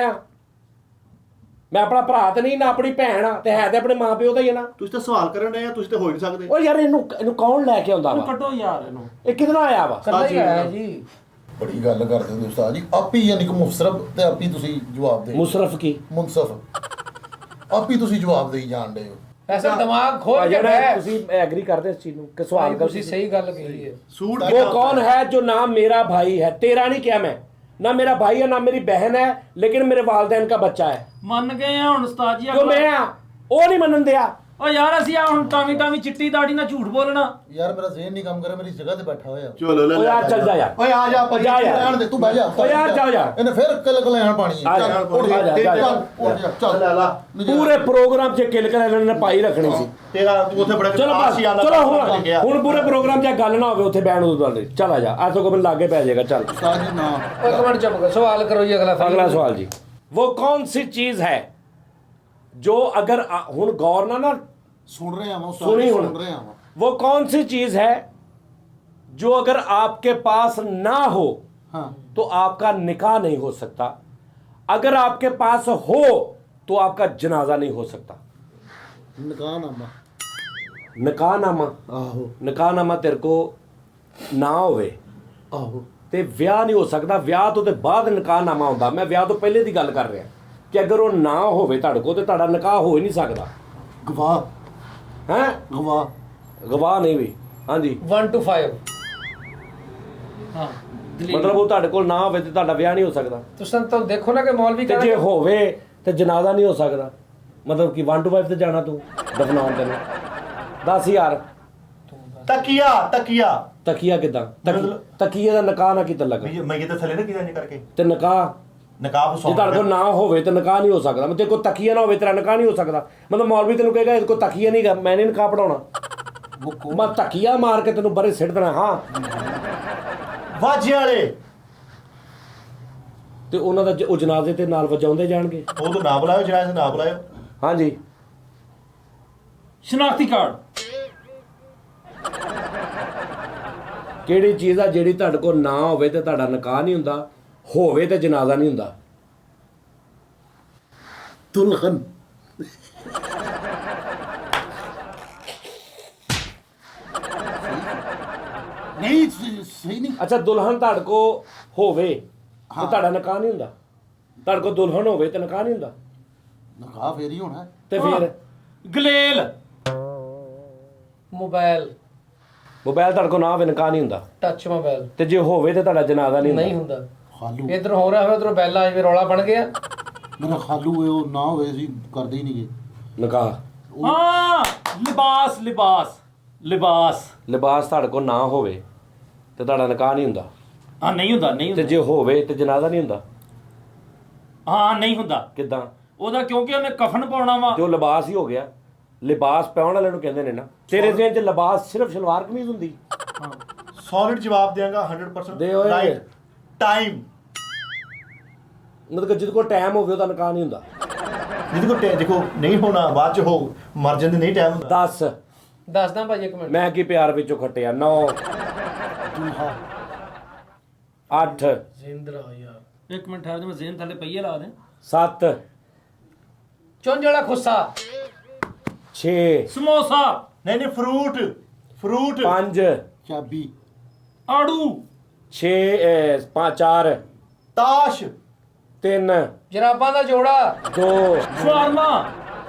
अपना भरा तो नहीं ना अपनी भैन आ, ते है ते अपने माँ प्यो का ही है ना। ਤੁਸੀਂ ਤਾਂ ਸਵਾਲ ਕਰਨ ਡਏ ਆ ਤੁਸੀਂ ਤਾਂ ਹੋ ਹੀ ਨਹੀਂ ਸਕਦੇ ओ यार इनू कौन लेके आंदा वा, ਕੱਟੋ ਯਾਰ ਇਹਨੂੰ ये कितना आया वा। ਕੱਲਾ ਹੀ ਆਇਆ ਜੀ ਬੜੀ ਗੱਲ ਕਰਦੇ ਹੋ ਉਸਤਾਦ ਜੀ ਆਪ ਹੀ ਯਾਨੀ ਕਿ ਮੁਫਸਰਫ ਤੇ ਆਪ ਹੀ ਤੁਸੀਂ ਜਵਾਬ ਦੇ मुशरफ की ਮੁਨਸਫ ਆਪ ਹੀ ਤੁਸੀਂ ਜਵਾਬ ਦੇਈ ਜਾਣਦੇ ਹੋ ਐਸਾ ਦਿਮਾਗ ਖੋਲ ਕੇ ਜਿਹੜਾ ਬਹਿ ਤੁਸੀਂ ਐਗਰੀ ਕਰਦੇ ਇਸ ਚੀਜ਼ ਨੂੰ ਕਿ ਸਵਾਲ ਭਾਈ, ਤੁਸੀਂ ਸਹੀ ਗੱਲ ਕਹੀ ਹੈ ਸੂਟ वो कौन है जो ना मेरा भाई है, तेरा नहीं क्या मैं, ना मेरा भाई है ना मेरी बहन है, लेकिन मेरे वालदैन का बच्चा है। ਮੰਨ ਗਏ ਆ ਹੁਣ ਉਸਤਾਦ ਜੀ क्यों मैं आ वो नहीं मनन दिया। ਓ ਯਾਰ ਅਸੀਂ ਆ ਹੁਣ ਟਾਵੀ ਚਿੱਟੀ ਦਾੜੀ ਨਾਲ ਝੂਠ ਬੋਲਣਾ ਯਾਰ ਮੇਰਾ ਜ਼ਿਹਨ ਨਹੀਂ ਕੰਮ ਕਰ ਰਿਹਾ ਮੇਰੀ ਜਗ੍ਹਾ ਤੇ ਬੈਠਾ ਹੋਇਆ ਚਲੋ ਲੈ ओ यार चल जा यार, ਓਏ ਆ ਜਾ ਭਾਈ ਜਾ ਯਾਰ। ਰਹਿਣ ਦੇ ਤੂੰ ਬਹਿ ਜਾ ਓ ਯਾਰ ਜਾ ਜਾ। ਇਹਨੇ ਫਿਰ ਕਲ ਲੈਣ ਪਾਣੀ ਆ ਜਾ, ਚੱਲ ਉੱਠ ਆ ਜਾ, ਜਾ, ਜਾ, ਜਾ। ਉੱਠ ਜਾ, ਚੱਲ ਲੈ ਲਾ पूरे प्रोग्राम च किल कर ਇਹਨਾਂ ਨੇ ਪਾਈ ਰੱਖਣੀ ਸੀ। ਤੇਰਾ ਤੂੰ ਉੱਥੇ ਬੜਾ ਚਲੋ ਬਸ ਚਲੋ ਹੁਣ ਪੂਰੇ ਪ੍ਰੋਗਰਾਮ 'ਚ ਗੱਲ ਨਾ ਹੋਵੇ ਉੱਥੇ ਬੈਣ ਉਦੋਂ ਵਾਲੇ। ਚੱਲ ਆ ਜਾ, ਅੱਜ ਤੋਂ ਕੋਈ ਲਾਗੇ ਪੈ ਜਾਏਗਾ। ਚੱਲ ਉਸਤਾਦ ਜੀ ਨਾ ਓਏ ਇੱਕ ਮਿੰਟ ਚੁੱਪ ਕਰ ਸਵਾਲ ਕਰੋ ਜੀ ਅਗਲਾ अगला सवाल जी, वो कौन सी चीज है जो अगर हुन गौर ना ਸੁਣ ਰਿਹਾ ਹਾਂ ਉਸਤਾਦ सुनी ਜੀ, हुन ਸੁਣ ਰਿਹਾ ਹਾਂ वो कौन सी चीज है जो अगर आपके पास ना हो ਹਾਂ तो आपका निकाह नहीं हो सकता, अगर आपके पास हो तो आपका जनाजा नहीं हो सकता। ਨਿਕਾਹਨਾਮਾ निकाहनामा, ਆਹੋ निकाहनामा तेरे को ना होवे ਆਹੋ ਤੇ ਵਿਆਹ ਨਹੀਂ ਹੋ ਸਕਦਾ। ਵਿਆਹ ਤੋਂ ਤੇ ਬਾਅਦ ਨਿਕਾਹਨਾਮਾ ਹੁੰਦਾ। ਮੈਂ ਵਿਆਹ ਤੋਂ ਪਹਿਲੇ ਦੀ ਗੱਲ ਕਰ ਰਿਹਾ ਕਿ ਅਗਰ ਉਹ ਨਾ ਹੋਵੇ ਤੁਹਾਡੇ ਕੋਲ ਤੇ ਤੁਹਾਡਾ ਨਿਕਾਹ ਹੋ ਹੀ ਨਹੀਂ ਸਕਦਾ। ਗਵਾਹ ਹੈ ਗਵਾਹ ਗਵਾਹ ਨਹੀਂ ਵੀ। ਹਾਂਜੀ 1 to 5 ਹਾਂ ਦਲੀਲ ਮਤਲਬ ਉਹ ਤੁਹਾਡੇ ਕੋਲ ਨਾ ਹੋਵੇ ਤੇ ਤੁਹਾਡਾ ਵਿਆਹ ਨਹੀਂ ਹੋ ਸਕਦਾ, ਤੁਸੀਂ ਤਾਂ ਦੇਖੋ ਨਾ ਕਿ ਮੌਲਵੀ ਤੇ ਜੇ ਕਹਿੰਦਾ ਹੋਵੇ ਤੇ ਜਨਾਜ਼ਾ ਨਹੀਂ ਹੋ ਸਕਦਾ। ਮਤਲਬ ਕਿ 1 to 5 ਤੇ ਜਾਣਾ ਤੂੰ ਦਫਨਾਉਣ ਤੈਨੂੰ 10000 ਤਕੀਆ ਤਕੀਆ ਤਕੀਆ ਕਿਦਾਂ ਤਕੀਏ ਦਾ ਨਿਕਾਹ ਨਾ ਕੀਤਾ ਲੱਗਾ ਮੈਂ ਇਹ ਤਾਂ ਥੱਲੇ ਨਾ ਕਿਦਾਂ ਨਹੀਂ ਕਰਕੇ ਤੇ ਨਿਕਾਹ ਨਕਾਬ ਜੇ ਸੌਂ ਤੁਹਾਡੇ ਕੋਲ ਨਾ ਹੋਵੇ ਤੇ ਨਿਕਾਹ ਨਹੀਂ ਹੋ ਸਕਦਾ। ਮਤਲਬ ਕੋਈ ਤਕੀਆ ਨਾ ਹੋਵੇ ਤੇਰਾ ਨਿਕਾਹ ਨਹੀਂ ਹੋ ਸਕਦਾ। ਮਤਲਬ ਮੌਲਵੀ ਤੈਨੂੰ ਕਹੇਗਾ ਇਹਦੇ ਕੋਲ ਤਕੀਆ ਨਹੀਂ ਗਾ, ਮੈਂ ਨਹੀਂ ਨਿਕਾਹ ਪੜਾਉਣਾ। ਮੈਂ ਤਕੀਆ ਮਾਰ ਕੇ ਤੈਨੂੰ ਬਰੇ ਸਿੱਟ ਦੇਣਾ। ਹਾਂ ਵਾਜੇ ਵਾਲੇ ਤੇ ਉਹਨਾਂ ਦਾ ਉਹ ਜਨਾਜ਼ੇ ਤੇ ਨਾਲ ਵਜਾਉਂਦੇ ਜਾਣਗੇ। ਉਹ ਤਾਂ ਨਾ ਬੁਲਾਇਓ ਜਿਹੜਾ ਨਾ ਬੁਲਾਇਓ ਹਾਂਜੀ ਸ਼ਨਾਖਤੀ ਕਾਰਡ ਕਿਹੜੀ ਚੀਜ਼ ਆ ਜਿਹੜੀ ਤੁਹਾਡੇ ਕੋਲ ਨਾ ਹੋਵੇ ਤੇ ਤੁਹਾਡਾ ਨਿਕਾਹ ਨਹੀਂ ਹੁੰਦਾ, ਹੋਵੇ ਤੇ ਜਨਾਜ਼ਾ ਨਹੀਂ ਹੁੰਦਾ? ਦੁਲਹਨ ਨਹੀਂ ਸਹੀ ਨਹੀਂ ਅੱਛਾ ਦੁਲਹਨ ਤੁਹਾਡੇ ਕੋਲ ਹੋਵੇ ਤੇ ਤੁਹਾਡਾ ਨਿਕਾਹ ਨਹੀਂ ਹੁੰਦਾ? ਤੁਹਾਡੇ ਕੋਲ ਦੁਲਹਨ ਹੋਵੇ ਤੇ ਨਿਕਾਹ ਨਹੀਂ ਹੁੰਦਾ ਨਿਕਾਹ ਫੇਰ ਹੀ ਹੋਣਾ ਤੇ ਫਿਰ ਗਲੇਲ ਮੋਬਾਈਲ ਮੋਬਾਈਲ ਤੁਹਾਡੇ ਕੋਲ ਨਾ ਹੋਵੇ ਨਿਕਾਹ ਨਹੀਂ ਹੁੰਦਾ, ਟੱਚ ਮੋਬਾਈਲ ਤੇ ਜੇ ਹੋਵੇ ਤੇ ਤੁਹਾਡਾ ਜਨਾਜ਼ਾ ਨਹੀਂ ਨਹੀਂ ਹੁੰਦਾ। ਹੁੰਦਾ। ਖਾਲੂ ਇਧਰ ਹੋ ਰਿਹਾ ਹੋਵੇ ਉਧਰੋਂ ਬੈਲ ਆ ਜਾਵੇ, ਰੌਲਾ ਬਣ ਗਿਆ। ਮੇਰਾ ਖਾਲੂ ਉਹ ਨਾ ਹੋਵੇ ਅਸੀਂ ਕਰਦੇ ਹੀ ਨਹੀਂਗੇ ਨਿਕਾਹ ਹਾਂ ਲਿਬਾਸ ਲਿਬਾਸ ਲਿਬਾਸ ਲਿਬਾਸ ਤੁਹਾਡੇ ਕੋਲ ਨਾ ਹੋਵੇ ਤੇ ਤੁਹਾਡਾ ਨਿਕਾਹ ਨਹੀਂ ਹੁੰਦਾ, ਹਾਂ ਨਹੀਂ ਹੁੰਦਾ ਨਹੀਂ ਤੇ ਹੁੰਦਾ ਜੇ ਹੋਵੇ ਤੇ ਜਨਾਜ਼ਾ ਨਹੀਂ ਹੁੰਦਾ। ਹਾਂ ਨਹੀਂ ਹੁੰਦਾ ਕਿੱਦਾਂ? ਉਹਦਾ ਕਿਉਂਕਿ ਉਹਨੇ ਕਫਨ ਪਾਉਣਾ ਵਾ ਜੋ ਲਿਬਾਸ ਹੀ ਹੋ ਗਿਆ, ਲਿਬਾਸ ਪਾਉਣ ਵਾਲੇ ਨੂੰ ਕਹਿੰਦੇ ਨੇ ਨਾ। ਤੇਰੇ ਜ਼ਿਹਨ 'ਚ ਲਿਬਾਸ ਸਿਰਫ ਸਲਵਾਰ ਕਮੀਜ਼ ਹੁੰਦੀ। ਹਾਂ ਸੋਲਿਡ ਜਵਾਬ ਦਿਆਂਗਾ 100% ਦੇ ਓਏ। Right time. ਮਤਲਬ ਕਿ ਜਿਹਦੇ ਕੋਲ ਟਾਈਮ ਹੋਵੇ ਉਹਦਾ ਨਿਕਾਹ ਨਹੀਂ ਹੁੰਦਾ। ਜਿਹਦੇ ਕੋਲ ਦੇਖੋ ਨਹੀਂ ਹੋਣਾ ਬਾਅਦ ਚ ਹੋ ਮਰ ਜਾਂਦੇ ਨਹੀਂ ਟਾਈਮ ਹੁੰਦਾ। 10 ਦੱਸਦਾ ਭਾਜੀ ਇੱਕ ਮਿੰਟ। ਮੈਂ ਕੀ ਪਿਆਰ ਵਿੱਚੋਂ ਖੱਟਿਆ। 9 8 ਜ਼ਿੰਦਰਾ ਯਾਰ ਇੱਕ ਮਿੰਟ ਠਹਿਰ ਜਾ, ਮੈਂ ਜ਼ੇਨ ਥੱਲੇ ਪਈਏ ਲਾ ਦੇ। 7 ਚੁੰਝ ਵਾਲਾ ਖੁੱਸਾ 6 ਸਮੋਸਾ ਨਹੀਂ ਨਹੀਂ ਫਰੂਟ ਫਰੂਟ 5 ਚਾਬੀ ਆੜੂ 6 4 ਤਾਸ਼ 3 ਜਰਾਬਾਂ ਦਾ ਜੋੜਾ 2 ਸ਼ਵਾਰਮਾ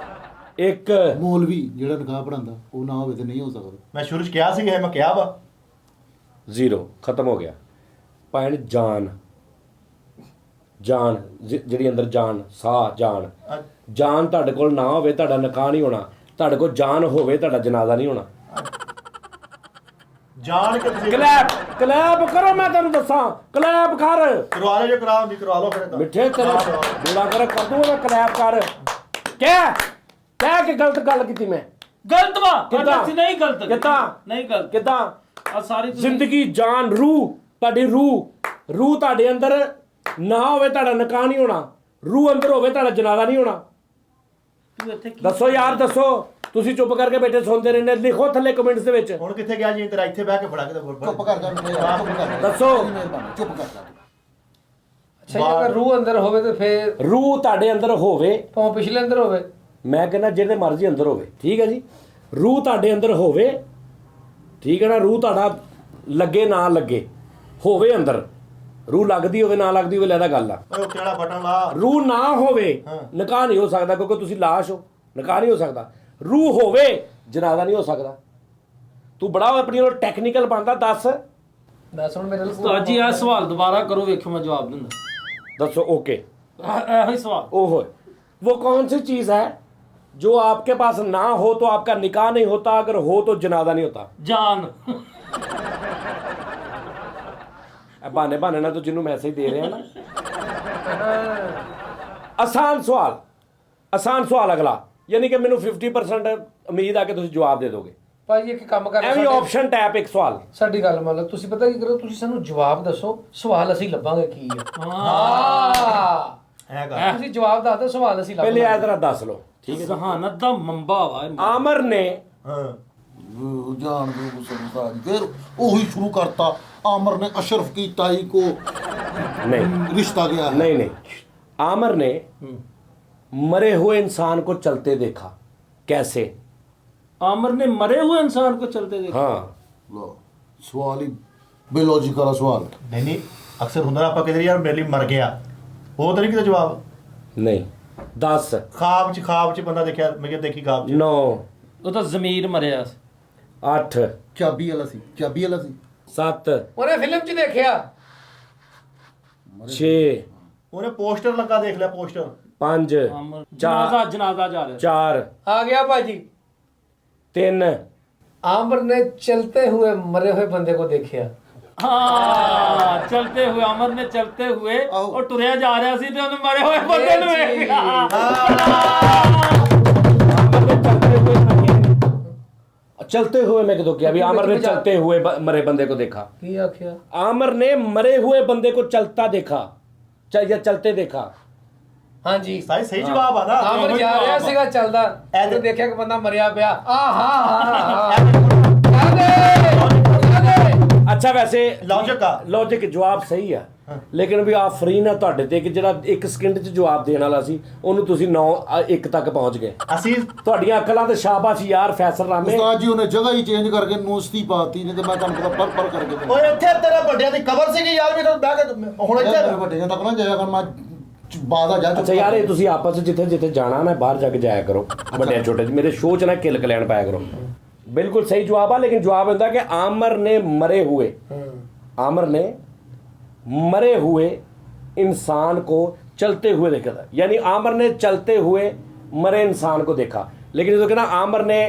1 ਮੌਲਵੀ ਜਿਹੜਾ ਨਿਕਾਹ ਪੜਾਉਂਦਾ ਉਹ ਨਾ ਹੋਵੇ ਤੇ ਨਹੀਂ ਹੋ ਸਕਦਾ। ਮੈਂ ਸ਼ੁਰੂ ਚ ਕਿਹਾ ਸੀ ਮੈਂ ਕਿਹਾ ਵਾ 0 ਖਤਮ ਹੋ ਗਿਆ। ਭੈਣ ਜਾਨ ਜਾਨ ਜਿਹੜੀ ਅੰਦਰ ਜਾਨ ਸਾਹ ਜਾਨ ਜਾਨ ਤੁਹਾਡੇ ਕੋਲ ਨਾ ਹੋਵੇ ਤੁਹਾਡਾ ਨਿਕਾਹ ਨਹੀਂ ਹੋਣਾ। ਤੁਹਾਡੇ ਕੋਲ ਜਾਨ ਹੋਵੇ ਤੁਹਾਡਾ ਜਨਾਜ਼ਾ ਨਹੀਂ ਹੋਣਾ। ਜਾਣ ਕੇ ਤੁਸੀਂ ਕਲੈਪ ਕਲੈਪ ਕਰੋ, ਮੈਂ ਤੁਹਾਨੂੰ ਦੱਸਾਂ ਕਲੈਪ ਕਰ। ਕਰਵਾ ਲਓ ਜੇ ਕਰਾ ਹੁੰਦੀ ਕਰਵਾ ਲਓ ਫਿਰ ਤਾਂ ਮਿੱਠੇ ਤੇਰੇ ਬੋਲਾ ਕਰ ਦੂੰਗਾ ਮੈਂ ਕਲੈਪ ਕਰ। ਕਹਿ ਕਿ ਗਲਤ ਗੱਲ ਕੀਤੀ ਮੈਂ। ਗਲਤ ਵਾ ਕਿੱਦਾਂ? ਅਸੀਂ ਨਹੀਂ ਗਲਤ ਕਿੱਦਾਂ? ਨਹੀਂ ਗਲਤ ਕਿੱਦਾਂ? ਆ ਸਾਰੀ ਤੁਸੀਂ- ਜ਼ਿੰਦਗੀ ਜਾਨ ਰੂਹ ਤੁਹਾਡੀ ਰੂਹ ਤੁਹਾਡੇ ਅੰਦਰ ਨਾ ਹੋਵੇ ਤੁਹਾਡਾ ਨਿਕਾਹ ਨਹੀਂ ਹੋਣਾ। ਰੂਹ ਅੰਦਰ ਹੋਵੇ ਤੁਹਾਡਾ ਜਨਾਜ਼ਾ ਨਹੀਂ ਹੋਣਾ। ਤੂੰ ਇੱਥੇ ਕੀ ਦੱਸੋ ਯਾਰ ਦੱਸੋ। ਤੁਸੀਂ ਚੁੱਪ ਕਰਕੇ ਬੈਠੇ ਸੁਣਦੇ ਰਹਿੰਦੇ। ਲਿਖੋ ਥੱਲੇ ਕਮੈਂਟਸ ਦੇ ਵਿੱਚ। ਹੁਣ ਕਿੱਥੇ ਗਿਆ ਜੀ ਤੇਰਾ ਇੱਥੇ ਬਹਿ ਕੇ ਫੜਾ ਕੇ ਤਾਂ ਚੁੱਪ ਕਰ ਜਾ ਚੁੱਪ ਕਰ ਦੱਸੋ। ਮਿਹਰਬਾਨੀ ਚੁੱਪ ਕਰ ਜਾ। ਅੱਛਾ ਜੇ ਅਗਰ ਰੂਹ ਅੰਦਰ ਹੋਵੇ ਤੇ ਫੇਰ ਰੂਹ ਤੁਹਾਡੇ ਅੰਦਰ ਹੋਵੇ, ਭਾਵੇਂ ਪਿਛਲੇ ਅੰਦਰ ਹੋਵੇ। ਮੈਂ ਕਹਿੰਦਾ ਜਿਹਦੇ ਮਰਜ਼ੀ ਅੰਦਰ ਹੋਵੇ, ਠੀਕ ਹੈ ਜੀ। ਰੂਹ ਤੁਹਾਡੇ ਅੰਦਰ ਹੋਵੇ, ਠੀਕ ਹੈ ਨਾ। ਰੂਹ ਤੁਹਾਡਾ ਲੱਗੇ ਨਾ ਲੱਗੇ ਹੋਵੇ ਅੰਦਰ, ਰੂਹ ਲੱਗਦੀ ਹੋਵੇ ਨਾ ਲੱਗਦੀ ਹੋਵੇ ਲੈਦਾ ਗੱਲ ਆ। ਓਏ ਉਹ ਕਿਹੜਾ ਬਟਨ ਲਾ ਰੂਹ ਨਾ ਹੋਵੇ ਹਾਂ। ਨਿਕਾਹ ਨਹੀਂ ਹੋ ਸਕਦਾ, ਕਿਉਂਕਿ ਤੁਸੀਂ ਲਾਸ਼ ਹੋ। ਨਿਕਾਹ ਨਹੀਂ ਹੋ ਸਕਦਾ। ਰੂਹ ਹੋਵੇ ਜਨਾਜ਼ਾ ਨਹੀਂ ਹੋ ਸਕਦਾ। ਤੂੰ ਬੜਾ ਆਪਣੀ ਉਹ ਟੈਕਨੀਕਲ ਬਣਦਾ। ਦੱਸ ਦੱਸ ਹੁਣ ਮੇਰੇ ਉਸਤਾਦ ਜੀ ਇਹ ਸਵਾਲ ਦੁਬਾਰਾ ਕਰੋ, ਵੇਖੋ ਮੈਂ ਜਵਾਬ ਦਿੰਦਾ। ਦੱਸੋ। ओके ਇਹੋ ਹੀ ਸਵਾਲ। ओहो वो कौन सी चीज है जो आपके पास ना हो तो आपका निकाह नहीं होता, अगर हो तो जनाजा नहीं होता। ਜਾਨ बहाने बहाने ना तो जिन्हों मैसेज दे रहे हैं ना। आसान सवाल अगला, यानी कि मैंने 50% उम्मीद आ कि तुम जवाब दे दोगे। ਭਾਜੀ ਇੱਕ ਕੰਮ ਕਰ ਐਵੇਂ ਆਪਸ਼ਨ ਟੈਪ ਇੱਕ ਸਵਾਲ। ਸਾਡੀ ਗੱਲ ਮੰਨ ਲਓ। ਤੁਸੀਂ ਪਤਾ ਕੀ ਕਰੋ, ਤੁਸੀਂ ਸਾਨੂੰ ਜਵਾਬ ਦੱਸੋ, ਸਵਾਲ ਅਸੀਂ ਲੱਭਾਂਗੇ ਕੀ ਆ। ਹਾਂ ਹੈਗਾ ਤੁਸੀਂ ਜਵਾਬ ਦੱਸ ਦਿਓ, ਸਵਾਲ ਅਸੀਂ ਪਹਿਲੇ ਲੱਭਾਂਗੇ। ਆ ਜਰਾ ਦੱਸ ਲਓ, ਠੀਕ ਹੈ। ਜ਼ਹਾਨਤ ਦਾ ਮੰਬਾ ਵਾ ਇਹ। आमर ने ਹਾਂ ਜਾਣ ਦੋ ਗੁਸਲਤਾ ਜੀ ਫਿਰ ਉਹੀ ਸ਼ੁਰੂ ਕਰਤਾ। ਆਮਰ ਨੇ ਅਸ਼ਰਫ ਕੀ ਤਾਈ ਕੋ नहीं ਰਿਸ਼ਤਾ ਗਿਆ ਹੈ। नहीं आमर ने मरे हुए इंसान को चलते देखा। कैसे? आमर ने मरे हुए इंसान को चलते देखा। हाँ ਲਓ, ਸਵਾਲ ਹੀ ਬੇਲੋਜੀਕ ਵਾਲਾ ਸਵਾਲ। ਨਹੀਂ ਨਹੀਂ ਅਕਸਰ ਹੁੰਦਾ ਨਾ ਆਪਾਂ ਕਹਿੰਦੇ ਯਾਰ ਮੇਰੇ ਲਈ ਮਰ ਗਿਆ, ਉਹ ਤਾਂ ਨਹੀਂ ਕਿਤੇ ਜਵਾਬ। नहीं 10 ਖਾਬ ਚ ਬੰਦਾ ਦੇਖਿਆ, ਮੈਂ ਕਿਹਾ ਦੇਖੀ ਖਾਬ ਚ 9 ਉਹ ਤਾਂ ਜ਼ਮੀਰ ਮਰਿਆ ਸੀ। 8 ਚਾਬੀ ਵਾਲਾ ਸੀ 7 ਉਹਨੇ ਫਿਲਮ 'ਚ ਦੇਖਿਆ। 6 ਉਹਨੇ ਪੋਸਟਰ ਲੱਗਾ ਦੇਖ ਲਿਆ ਪੋਸਟਰ। 5 ਆਮਰ 4 ਜਨਾਜ਼ਾ ਜਾ ਰਿਹਾ। 4 ਆ ਗਿਆ ਭਾਜੀ। 3 आमर ने चलते हुए मरे हुए बंदे को देखा। ਹਾਂ ਚਲਤੇ ਹੋਏ ਅਮਰ ਨੇ ਚਲਤੇ ਹੋਏ ਉਹ ਟੁਰਿਆ ਜਾ ਰਿਹਾ ਸੀ ਤੇ ਉਹਨੂੰ ਮਰੇ ਹੋਏ ਬੰਦੇ ਨੂੰ ਵੇਖ चलते हुए मैं तो क्या अभी आमर ने चलते हुए मरे बंदे को देखा। की आख्या? आमर ने मरे हुए बंदे को चलता देखा, या चलते देखा। हाँ जी ਸਹੀ ਜਵਾਬ ਆ ਨਾ। आमर जा रहा सीगा चलदा, ਉਹਨੇ ਦੇਖਿਆ ਕਿ ਬੰਦਾ ਮਰਿਆ ਪਿਆ। अच्छा वैसे ਲੌਜਿਕ ਆ। ਲੌਜਿਕ ਜਵਾਬ ਸਹੀ ਆ, ਲੇਕਿਨ ਵੀ ਆ ਫਰੀ ਨਾ ਤੁਹਾਡੇ ਤੇ ਕਿ ਜਿਹੜਾ 1 ਸਕਿੰਟ ਚ ਜਵਾਬ ਦੇਣ ਵਾਲਾ ਸੀ ਉਹਨੂੰ ਤੁਸੀਂ 9-1 ਤੱਕ ਪਹੁੰਚ ਗਏ। ਅਸੀਂ ਤੁਹਾਡੀਆਂ ਅਕਲਾਂ ਤੇ ਸ਼ਾਬਾਸ਼ ਯਾਰ ਫੈਸਲ ਰਾਮੇ। ਉਸਤਾਦ ਜੀ ਉਹਨੇ ਜਗ੍ਹਾ ਹੀ ਚੇਂਜ ਕਰਕੇ ਨੂਸਤੀ ਪਾਤੀ, ਨਹੀਂ ਤੇ ਮੈਂ ਤੁਹਾਨੂੰ ਪਤਾ ਪਰ ਕਰਕੇ ਦੇ ਓਏ ਇੱਥੇ ਤੇਰੇ ਵੱਡਿਆਂ ਦੀ ਕਬਰ ਸੀਗੀ ਯਾਰ, ਵੀ ਤੂੰ ਬਹਿ ਕੇ ਹੁਣ ਮੇਰੇ ਇੱਥੇ ਵੱਡੇ ਤੱਕ ਨਾ ਜਾਇਆ ਕਰ। ਮੈਂ ਬਾਦਾ ਜਾ ਅੱਛਾ ਯਾਰ ਇਹ ਤੁਸੀਂ ਆਪਸ ਵਿੱਚ ਜਿੱਥੇ ਜਾਣਾ ਨਾ ਬਾਹਰ ਜਾ ਕੇ ਜਾਇਆ ਕਰੋ, ਵੱਡਿਆਂ ਛੋਟੇ ਮੇਰੇ ਸ਼ੋਅ ਚ ਨਾ ਕਿਲ ਕਲੈਣ ਪਾਇਆ ਕਰੋ। बिल्कुल सही जवाब है, लेकिन जवाब होता कि आमर ने मरे हुए, आमर ने मरे हुए इंसान को चलते हुए देखा था, यानी आमर ने चलते हुए मरे इंसान को देखा। लेकिन जो कहना आमर ने